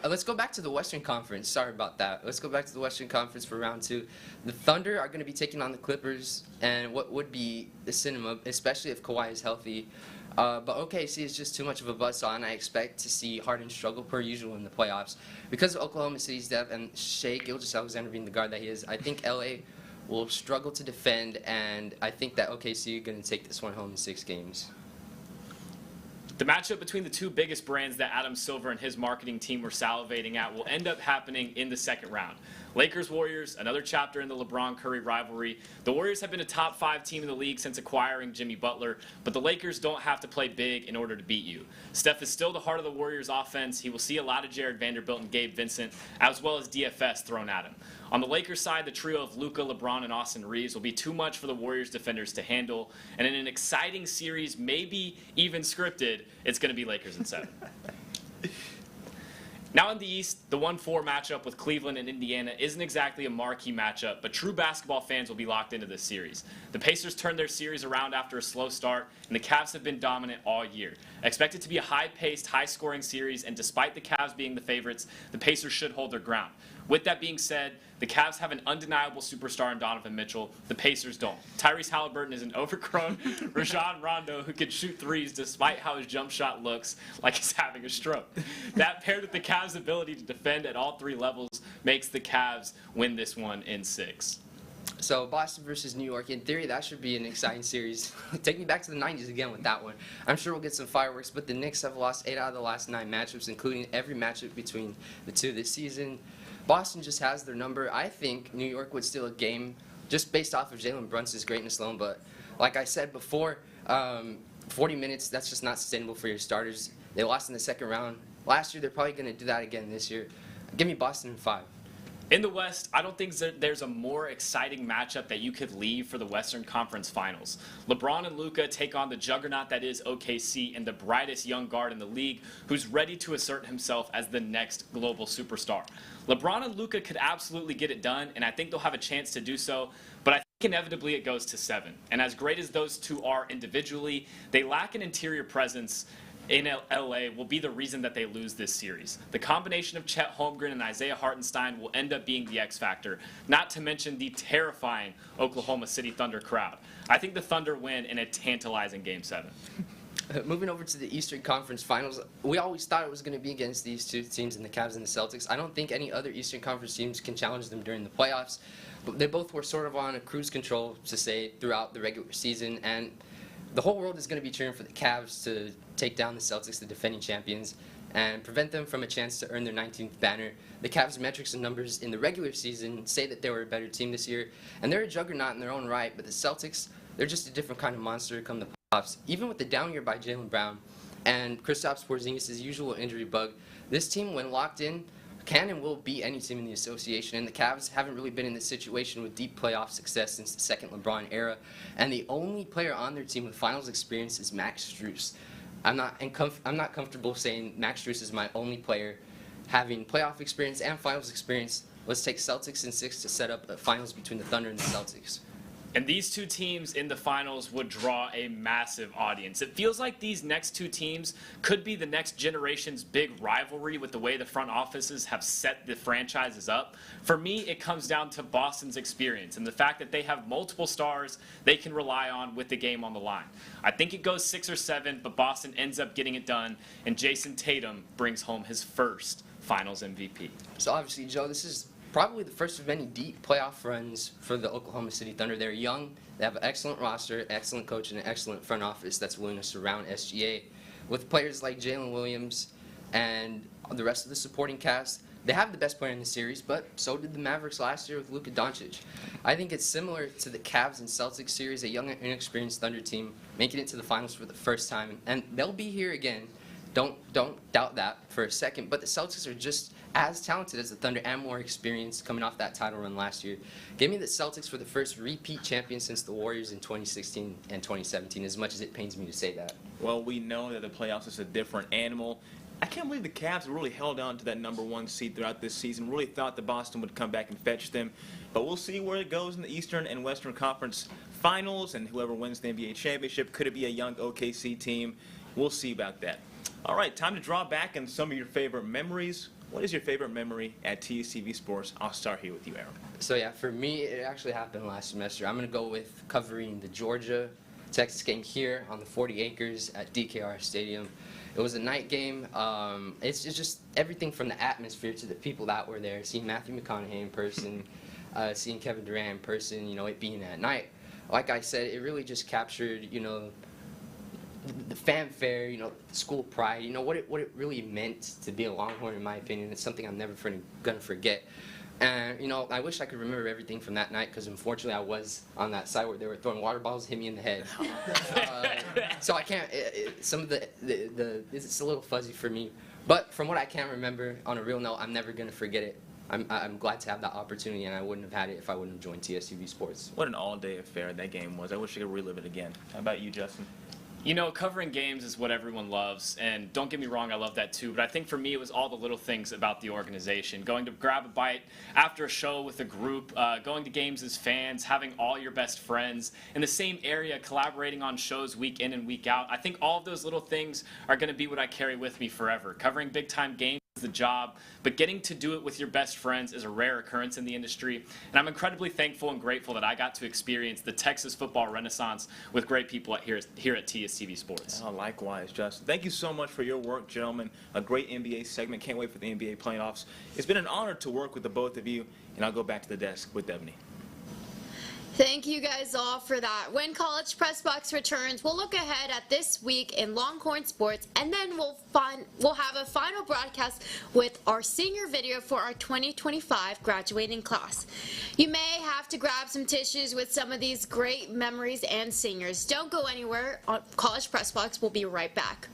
Speaker 10: Let's go back to the Western Conference. Sorry about that. Let's go back to the Western Conference for round 2. The Thunder are going to be taking on the Clippers, and what would be the cinema, especially if Kawhi is healthy. But OKC is just too much of a buzzsaw, and I expect to see Harden struggle per usual in the playoffs. Because of Oklahoma City's depth and Shai Gilgeous-Alexander being the guard that he is, I think LA will struggle to defend, and I think that OKC are going to take this one home in 6 games.
Speaker 9: The matchup between the two biggest brands that Adam Silver and his marketing team were salivating at will end up happening in the second round. Lakers-Warriors, another chapter in the LeBron-Curry rivalry. The Warriors have been a top 5 team in the league since acquiring Jimmy Butler, but the Lakers don't have to play big in order to beat you. Steph is still the heart of the Warriors' offense. He will see a lot of Jared Vanderbilt and Gabe Vincent, as well as DFS thrown at him. On the Lakers side, the trio of Luka, LeBron, and Austin Reeves will be too much for the Warriors defenders to handle, and in an exciting series, maybe even scripted, it's going to be Lakers in 7. Now in the East, the 1-4 matchup with Cleveland and Indiana isn't exactly a marquee matchup, but true basketball fans will be locked into this series. The Pacers turned their series around after a slow start, and the Cavs have been dominant all year. Expect it to be a high-paced, high-scoring series, and despite the Cavs being the favorites, the Pacers should hold their ground. With that being said, the Cavs have an undeniable superstar in Donovan Mitchell. The Pacers don't. Tyrese Halliburton is an overgrown Rajon Rondo who can shoot threes despite how his jump shot looks like he's having a stroke. That paired with the Cavs' ability to defend at all 3 levels makes the Cavs win this one in 6.
Speaker 10: So Boston versus New York, in theory, that should be an exciting series. Take me back to the 90s again with that one. I'm sure we'll get some fireworks, but the Knicks have lost 8 out of the last 9 matchups, including every matchup between the two this season. Boston just has their number. I think New York would steal a game just based off of Jalen Brunson's greatness alone. But like I said before, 40 minutes, that's just not sustainable for your starters. They lost in the second round. Last year, they're probably going to do that again this year. Give me Boston in 5.
Speaker 9: In the West, I don't think there's a more exciting matchup that you could leave for the Western Conference Finals. LeBron and Luka take on the juggernaut that is OKC and the brightest young guard in the league who's ready to assert himself as the next global superstar. LeBron and Luka could absolutely get it done, and I think they'll have a chance to do so, but I think inevitably it goes to 7. And as great as those two are individually, they lack an interior presence in LA will be the reason that they lose this series. The combination of Chet Holmgren and Isaiah Hartenstein will end up being the X factor, not to mention the terrifying Oklahoma City Thunder crowd. I think the Thunder win in a tantalizing Game 7.
Speaker 10: Moving over to the Eastern Conference Finals, we always thought it was going to be against these two teams in the Cavs and the Celtics. I don't think any other Eastern Conference teams can challenge them during the playoffs, but they both were sort of on a cruise control, to say, throughout the regular season, and the whole world is going to be cheering for the Cavs to take down the Celtics, the defending champions, and prevent them from a chance to earn their 19th banner. The Cavs' metrics and numbers in the regular season say that they were a better team this year, and they're a juggernaut in their own right, but the Celtics, they're just a different kind of monster come the playoffs. Even with the down year by Jaylen Brown and Kristaps Porzingis' usual injury bug, this team, when locked in, can and will beat any team in the association, and the Cavs haven't really been in this situation with deep playoff success since the second LeBron era, and the only player on their team with finals experience is Max Strus. I'm not comfortable saying Max Strus is my only player having playoff experience and finals experience. Let's take Celtics in 6 to set up a finals between the Thunder and the Celtics.
Speaker 9: And these two teams in the finals would draw a massive audience. It feels like these next two teams could be the next generation's big rivalry with the way the front offices have set the franchises up. For me, it comes down to Boston's experience and the fact that they have multiple stars they can rely on with the game on the line. I think it goes 6 or 7, but Boston ends up getting it done, and Jason Tatum brings home his first finals MVP.
Speaker 10: So obviously, Joe, this is probably the first of many deep playoff runs for the Oklahoma City Thunder. They're young, they have an excellent roster, excellent coach, and an excellent front office that's willing to surround SGA. With players like Jalen Williams and the rest of the supporting cast, they have the best player in the series, but so did the Mavericks last year with Luka Doncic. I think it's similar to the Cavs and Celtics series, a young and inexperienced Thunder team making it to the finals for the first time, and they'll be here again. Don't doubt that for a second, but the Celtics are just as talented as the Thunder and more experienced coming off that title run last year. Give me the Celtics for the first repeat champion since the Warriors in 2016 and 2017, as much as it pains me to say that.
Speaker 1: Well, we know that the playoffs is a different animal. I can't believe the Cavs really held on to that #1 seed throughout this season. Really thought that Boston would come back and fetch them. But we'll see where it goes in the Eastern and Western Conference Finals, and whoever wins the NBA championship. Could it be a young OKC team? We'll see about that. All right, time to draw back on some of your favorite memories. What is your favorite memory at TSTV Sports? I'll start here with you, Aram.
Speaker 10: So yeah, for me, it actually happened last semester. I'm going to go with covering the Georgia-Texas game here on the 40 acres at DKR Stadium. It was a night game. It's just everything from the atmosphere to the people that were there. Seeing Matthew McConaughey in person, seeing Kevin Durant in person, it being at night. Like I said, it really just captured, the fanfare, school pride, what it really meant to be a Longhorn, in my opinion. It's something I'm never going to forget. And, I wish I could remember everything from that night, because unfortunately I was on that side where they were throwing water bottles, hit me in the head. So I can't, some of it's a little fuzzy for me. But from what I can remember, on a real note, I'm never going to forget it. I'm glad to have that opportunity, and I wouldn't have had it if I wouldn't have joined TSTV Sports.
Speaker 1: What an all-day affair that game was. I wish I could relive it again. How about you, Justin?
Speaker 9: Covering games is what everyone loves, and don't get me wrong, I love that too, but I think for me it was all the little things about the organization. Going to grab a bite after a show with a group, going to games as fans, having all your best friends in the same area, collaborating on shows week in and week out. I think all of those little things are going to be what I carry with me forever. Covering big-time games is the job, but getting to do it with your best friends is a rare occurrence in the industry, and I'm incredibly thankful and grateful that I got to experience the Texas football renaissance with great people here at TSTV Sports.
Speaker 1: Oh, likewise, Justin. Thank you so much for your work, gentlemen. A great NBA segment. Can't wait for the NBA playoffs. It's been an honor to work with the both of you, and I'll go back to the desk with Debanny.
Speaker 2: Thank you guys all for that. When College Press Box returns, we'll look ahead at this week in Longhorn sports, and then we'll have a final broadcast with our senior video for our 2025 graduating class. You may have to grab some tissues with some of these great memories and seniors. Don't go anywhere. College Press Box will be right back.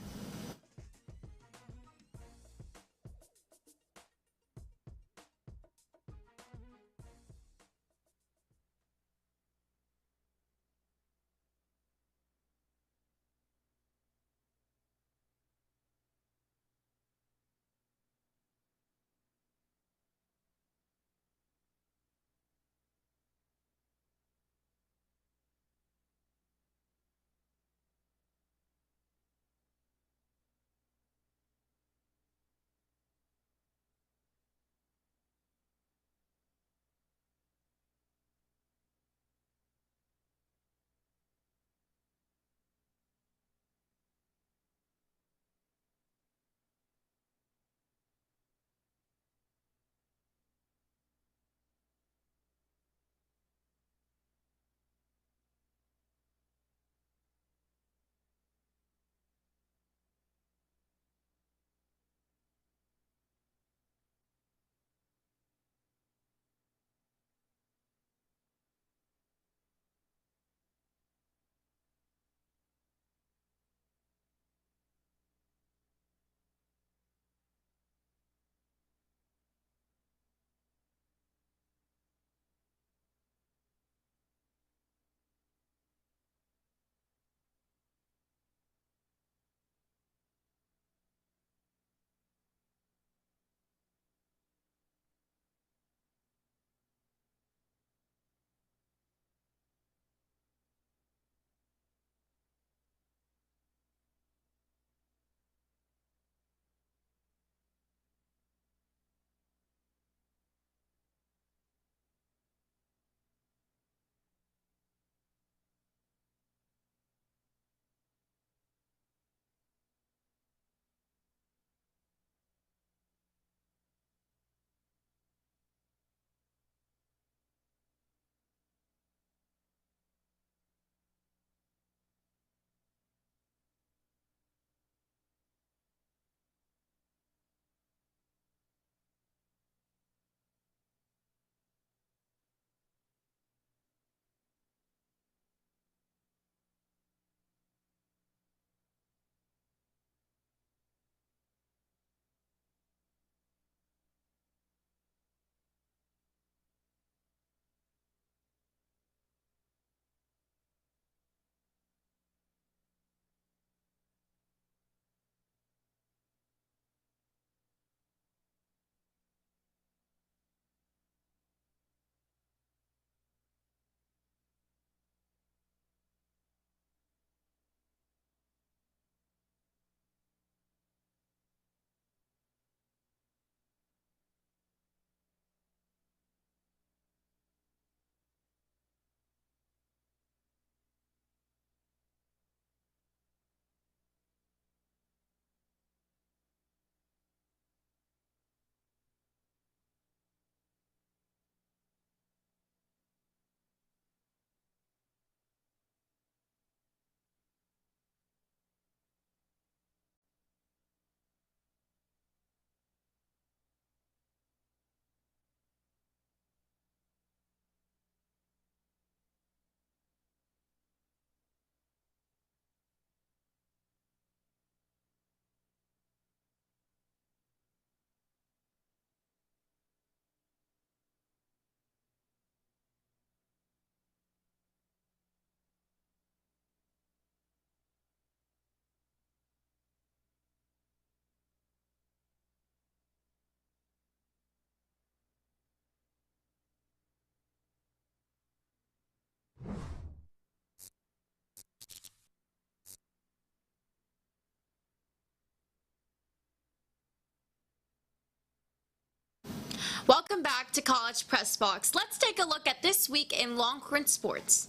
Speaker 11: Welcome back to College Press Box. Let's take a look at this week in Longhorn sports.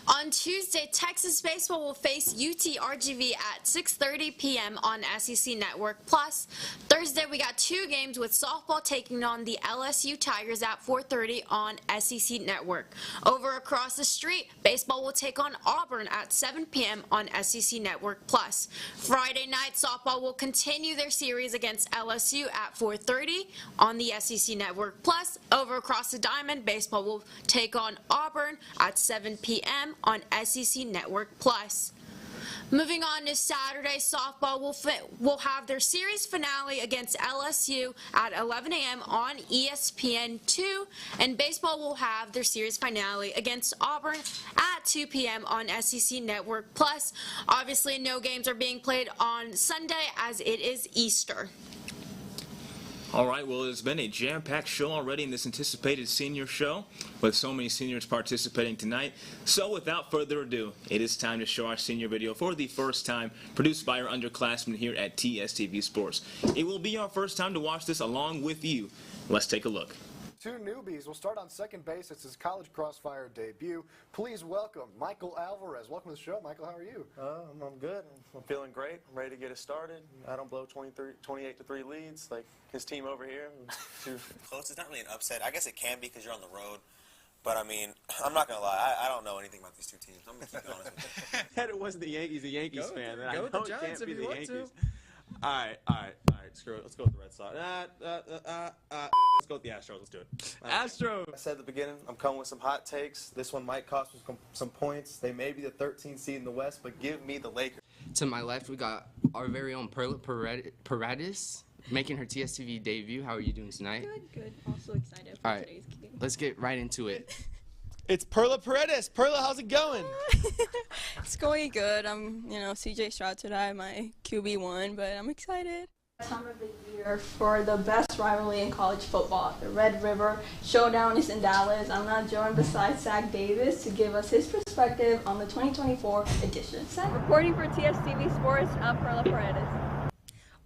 Speaker 11: On Tuesday, Texas baseball will face UT-RGV at 6:30 p.m. on SEC Network Plus. Thursday, we got two games with softball taking on the LSU Tigers at 4:30 on SEC Network. Over across the street, baseball will take on Auburn at 7 p.m. on SEC Network Plus. Friday night, softball will continue their series against LSU at 4:30 on the SEC Network Plus. Over across the diamond, baseball will take on Auburn at 7 p.m. on SEC Network Plus. Moving on to Saturday, softball will have their series finale against LSU at 11 a.m. on ESPN2, and baseball will have their series finale against Auburn at 2 p.m. on SEC Network Plus. Obviously, no games are being played on Sunday as it is Easter.
Speaker 1: All right, well, it's been a jam-packed show already in this anticipated senior show with so many seniors participating tonight. So without further ado, it is time to show our senior video for the first time, produced by our underclassmen here at TSTV Sports. It will be our first time to watch this along with you. Let's take a look.
Speaker 12: Two newbies will start on second base. It's his college crossfire debut. Please welcome Michael Alvarez. Welcome to the show. Michael, how are you?
Speaker 4: I'm good. I'm feeling great. I'm ready to get it started. I don't blow 28-3 leads like his team over here.
Speaker 13: Close. It's not really an upset. I guess it can be because you're on the road. But, I mean, I'm not going to lie. I don't know anything about these two teams. I'm going to keep it honest with you.
Speaker 14: Said it wasn't the Yankees. The Yankees fan.
Speaker 8: Go with the Giants if you want to.
Speaker 14: All right. Screw it. Let's go with the Red Sox. Let's go with the Astros. Let's do it.
Speaker 4: I said at the beginning, I'm coming with some hot takes. This one might cost me some points. They may be the 13th seed in the West, but give me the Lakers.
Speaker 10: To my left, we got our very own Perla Paredes making her TSTV debut. How are you doing tonight?
Speaker 6: Good. Also excited for today's game.
Speaker 10: Let's get right into it.
Speaker 7: It's Perla Paredes. Perla, how's it going?
Speaker 6: It's going good. I'm, CJ Stroud today, my QB1, but I'm excited. Time of the year for the best rivalry in college football. The Red River Showdown is in Dallas. I'm not joined beside Zach Davis to give us his perspective on the 2024 edition.
Speaker 15: Reporting for TSTV Sports, I'm Perla Paredes.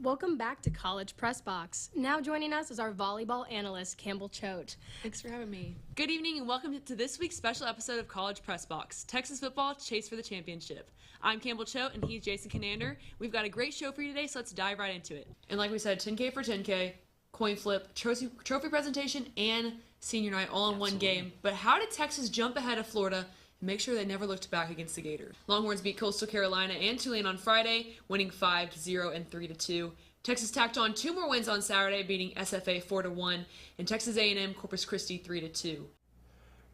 Speaker 16: Welcome back to College Press Box. Now joining us is our volleyball analyst, Campbell Choate.
Speaker 5: Thanks for having me. Good evening and welcome to this week's special episode of College Press Box, Texas football chase for the championship. I'm Campbell Choate and he's Jason Conander. We've got a great show for you today, so let's dive right into it. And like we said, 10K for 10K, coin flip, trophy presentation, and senior night all in one game. But how did Texas jump ahead of Florida? Make sure they never looked back against the Gators. Longhorns beat Coastal Carolina and Tulane on Friday, winning 5-0 and 3-2. Texas tacked on two more wins on Saturday, beating SFA 4-1, and Texas A&M Corpus Christi 3-2.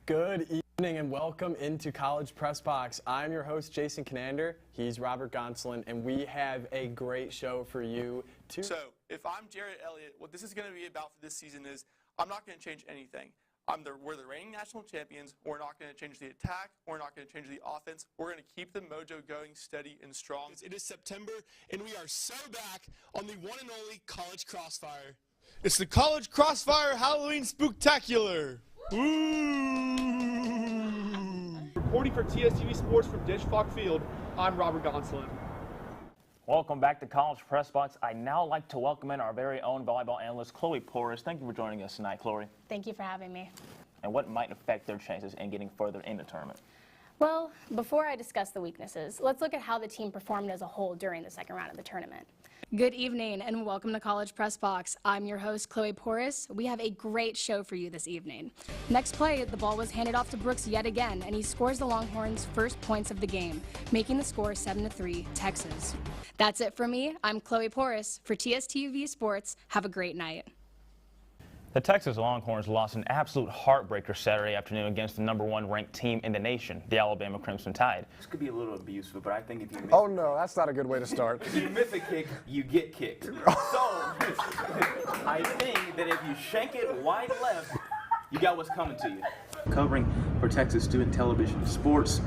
Speaker 17: Good evening and welcome into College Press Box. I'm your host, Jason Conander. He's Robert Gonsolin, and we have a great show for you too.
Speaker 7: So, if I'm Jared Elliott, what this is going to be about for this season is I'm not going to change anything. We're the reigning national champions. We're not going to change the attack. We're not going to change the offense. We're going to keep the mojo going steady and strong. It is September, and we are so back on the one and only College Crossfire. It's the College Crossfire Halloween Spooktacular. Woo! Reporting for TSTV Sports from Dish Falk Field, I'm Robert Gonsolin.
Speaker 1: Welcome back to College Press Box. I'd now like to welcome in our very own volleyball analyst, Chloe Porras. Thank you for joining us tonight, Chloe.
Speaker 18: Thank you for having me.
Speaker 1: And what might affect their chances in getting further in the tournament?
Speaker 18: Well, before I discuss the weaknesses, let's look at how the team performed as a whole during the second round of the tournament.
Speaker 16: Good evening and welcome to College Press Box. I'm your host, Chloe Porras. We have a great show for you this evening. Next play, the ball was handed off to Brooks yet again, and he scores the Longhorns' first points of the game, making the score 7-3 Texas. That's it for me. I'm Chloe Porras for TSTV Sports. Have a great night.
Speaker 1: The Texas Longhorns lost an absolute heartbreaker Saturday afternoon against the #1 ranked team in the nation, the Alabama Crimson Tide.
Speaker 19: This could be a little abusive, but I think if you miss
Speaker 12: no, that's not a good way to start.
Speaker 19: if you miss a kick, you get kicked. So I think that if you shank it wide left, you got what's coming to you. Covering for Texas Student Television Sports,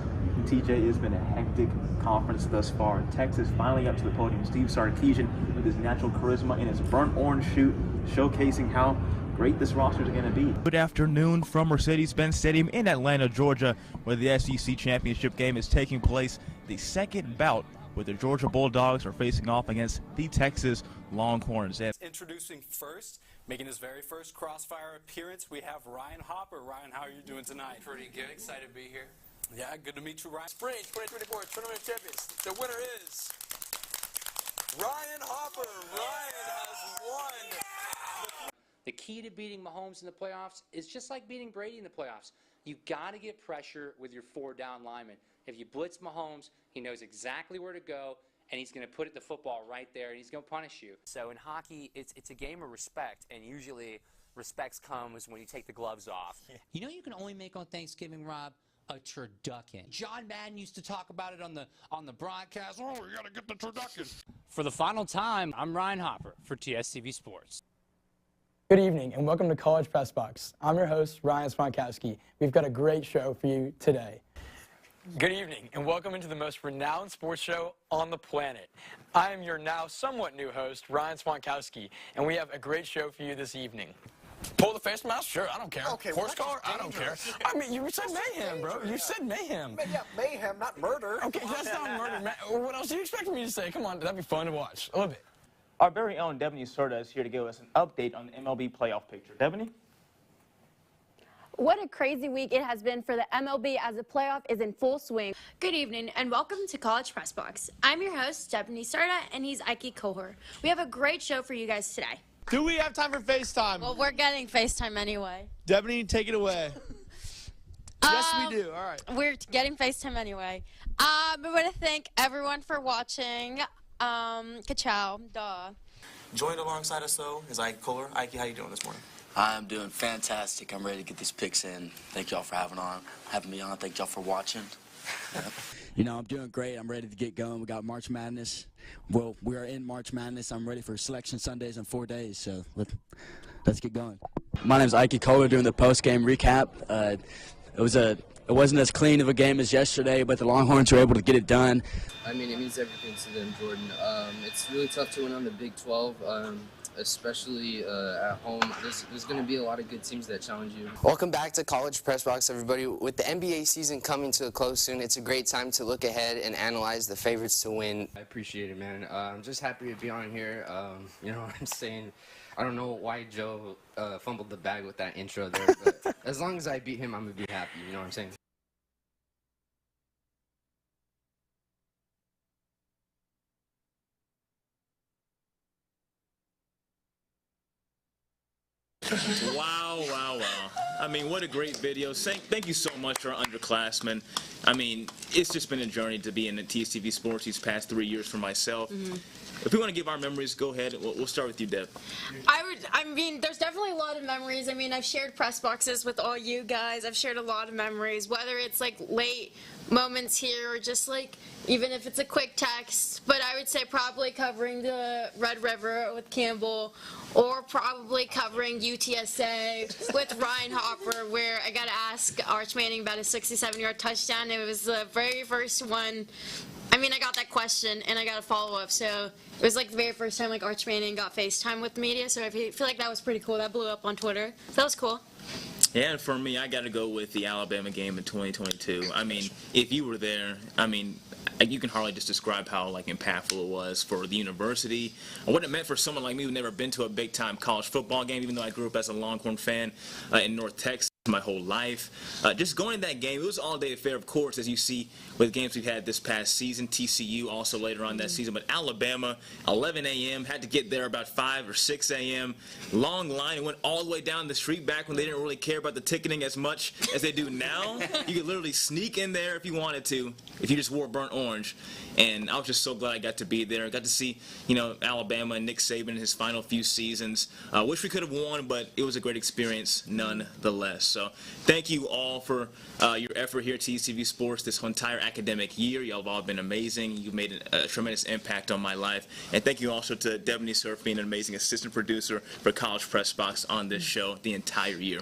Speaker 19: TJ, has been a hectic conference thus far. Texas finally up to the podium. Steve Sarkisian with his natural charisma and his burnt orange shoot, showcasing how great this roster is going to be.
Speaker 20: Good afternoon from Mercedes-Benz Stadium in Atlanta, Georgia, where the SEC Championship game is taking place. The second bout where the Georgia Bulldogs are facing off against the Texas Longhorns.
Speaker 21: Introducing first, making his very first Crossfire appearance, we have Ryan Hopper. Ryan, how are you doing tonight?
Speaker 22: Pretty good. Excited to be here.
Speaker 21: Yeah, good to meet you, Ryan.
Speaker 22: Spring 2024 Tournament Champions. The winner is Ryan Hopper. Ryan has won.
Speaker 23: The key to beating Mahomes in the playoffs is just like beating Brady in the playoffs. You got to get pressure with your 4 down linemen. If you blitz Mahomes, he knows exactly where to go, and he's going to put the football right there, and he's going to punish you.
Speaker 24: So in hockey, it's a game of respect, and usually respect comes when you take the gloves off.
Speaker 25: You know you can only make on Thanksgiving, Rob? A turducken. John Madden used to talk about it on the broadcast. Oh, you got to get the turducken.
Speaker 26: For the final time, I'm Ryan Hopper for TSTV Sports.
Speaker 27: Good evening and welcome to College Press Box. I'm your host, Ryan Swantkowski. We've got a great show for you today.
Speaker 8: Good evening, and welcome into the most renowned sports show on the planet. I am your now somewhat new host, Ryan Swantkowski, and we have a great show for you this evening.
Speaker 28: Pull the face mask? Sure, I don't care.
Speaker 12: Okay,
Speaker 28: Horse collar? I don't care. I mean, you said mayhem, bro. You said mayhem.
Speaker 12: Yeah, mayhem, not murder.
Speaker 28: Okay, that's not murder. What else do you expect me to say? Come on, that'd be fun to watch. A little bit.
Speaker 1: Our very own Debanny Cerda is here to give us an update on the MLB playoff picture. Debanny?
Speaker 29: What a crazy week it has been for the MLB as the playoff is in full swing.
Speaker 2: Good evening and welcome to College Press Box. I'm your host, Debanny Cerda, and he's Ikey Kohler. We have a great show for you guys today.
Speaker 7: Do we have time for FaceTime?
Speaker 2: Well, we're getting FaceTime anyway.
Speaker 7: Debanny, take it away. Yes, we do. All right.
Speaker 2: We're getting FaceTime anyway. I want to thank everyone for watching. Ka-chow. Duh.
Speaker 13: Joined alongside us, though, is Ikey Kohler. Ikey, how you doing this morning?
Speaker 30: I'm doing fantastic. I'm ready to get these picks in. Thank y'all for having me on. Thank y'all for watching.
Speaker 31: You know, I'm doing great. I'm ready to get going. We got March Madness. Well, we are in March Madness. I'm ready for Selection Sundays in 4 days, so let's get going.
Speaker 32: My name is Ikey Kohler, doing the post-game recap. It wasn't as clean of a game as yesterday, but the Longhorns were able to get it done.
Speaker 10: I mean, it means everything to them, Jordan. It's really tough to win on the Big 12, especially at home. There's going to be a lot of good teams that challenge you. Welcome back to College Press Box, everybody. With the NBA season coming to a close soon, it's a great time to look ahead and analyze the favorites to win. I appreciate it, man. I'm just happy to be on here. You know what I'm saying? I don't know why Joe fumbled the bag with that intro there, but as long as I beat him, I'm going to be happy. You know what I'm saying?
Speaker 1: Wow, wow, wow. I mean, what a great video. Thank you so much to our underclassmen. I mean, it's just been a journey to be in the TSTV Sports these past 3 years for myself. If we want to give our memories, go ahead. We'll start with you, Deb.
Speaker 2: I mean, there's definitely a lot of memories. I mean, I've shared press boxes with all you guys. I've shared a lot of memories, whether it's like late moments here or just like even if it's a quick text. But I would say probably covering the Red River with Campbell, or probably covering UTSA with Ryan Hopper, where I got to ask Arch Manning about a 67-yard touchdown. It was the very first one. I mean, I got that question, and I got a follow-up, so it was like the very first time like Arch Manning got FaceTime with the media, so I feel like that was pretty cool. That blew up on Twitter. So that was cool.
Speaker 1: Yeah, and for me, I got to go with the Alabama game in 2022. I mean, if you were there, I mean, you can hardly just describe how like impactful it was for the university, and what it meant for someone like me who'd never been to a big-time college football game, even though I grew up as a Longhorn fan in North Texas my whole life. Just going to that game, it was an all-day affair, of course, as you see with games we've had this past season. TCU also later on that season, but Alabama, 11 a.m., had to get there about 5 or 6 a.m. Long line, and went all the way down the street back when they didn't really care about the ticketing as much as they do now. You could literally sneak in there if you wanted to, if you just wore burnt orange. And I was just so glad I got to be there. I got to see, you know, Alabama and Nick Saban in his final few seasons. Wish we could have won, but it was a great experience nonetheless. So thank you all for your effort here at TSTV Sports this entire academic year. Y'all have all been amazing. You've made a tremendous impact on my life. And thank you also to Debanny Cerda for being an amazing assistant producer for College Press Box on this show the entire year.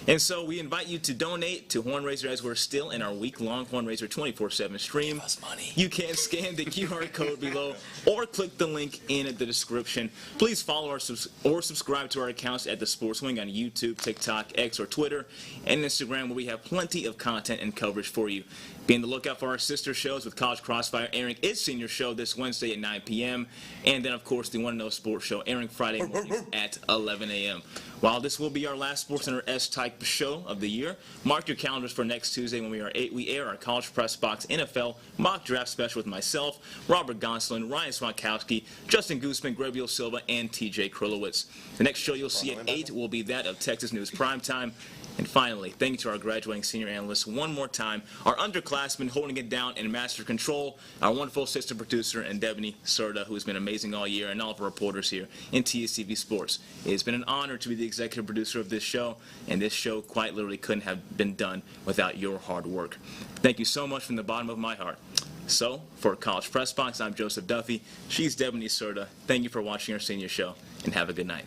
Speaker 1: And so we invite you to donate to Hornraiser as we're still in our week-long Hornraiser 24/7 stream. Give us money. You can scan the QR code below or click the link in the description. Please follow or subscribe to our accounts at The Sports Wing on YouTube, TikTok, X, or Twitter, and Instagram, where we have plenty of content and coverage for you. Be on the lookout for our sister shows with College Crossfire airing its senior show this Wednesday at 9 p.m. And then, of course, the One and Know Sports Show airing Friday mornings at 11 a.m. While this will be our last SportsCenter S-type show of the year, mark your calendars for next Tuesday when we air our College Press Box NFL mock draft special with myself, Robert Gonsolin, Ryan Swantkowski, Justin Goosman, Gregorio Silva, and TJ Krulowitz. The next show you'll see at 8 will be that of Texas News Primetime. And finally, thank you to our graduating senior analysts one more time, our underclassmen holding it down in master control, our wonderful assistant producer, and Debanny Cerda, who has been amazing all year, and all of our reporters here in TSTV Sports. It has been an honor to be the executive producer of this show, and this show quite literally couldn't have been done without your hard work. Thank you so much from the bottom of my heart. So, for College Press Box, I'm Joseph Duffy. She's Debanny Cerda. Thank you for watching our senior show, and have a good night.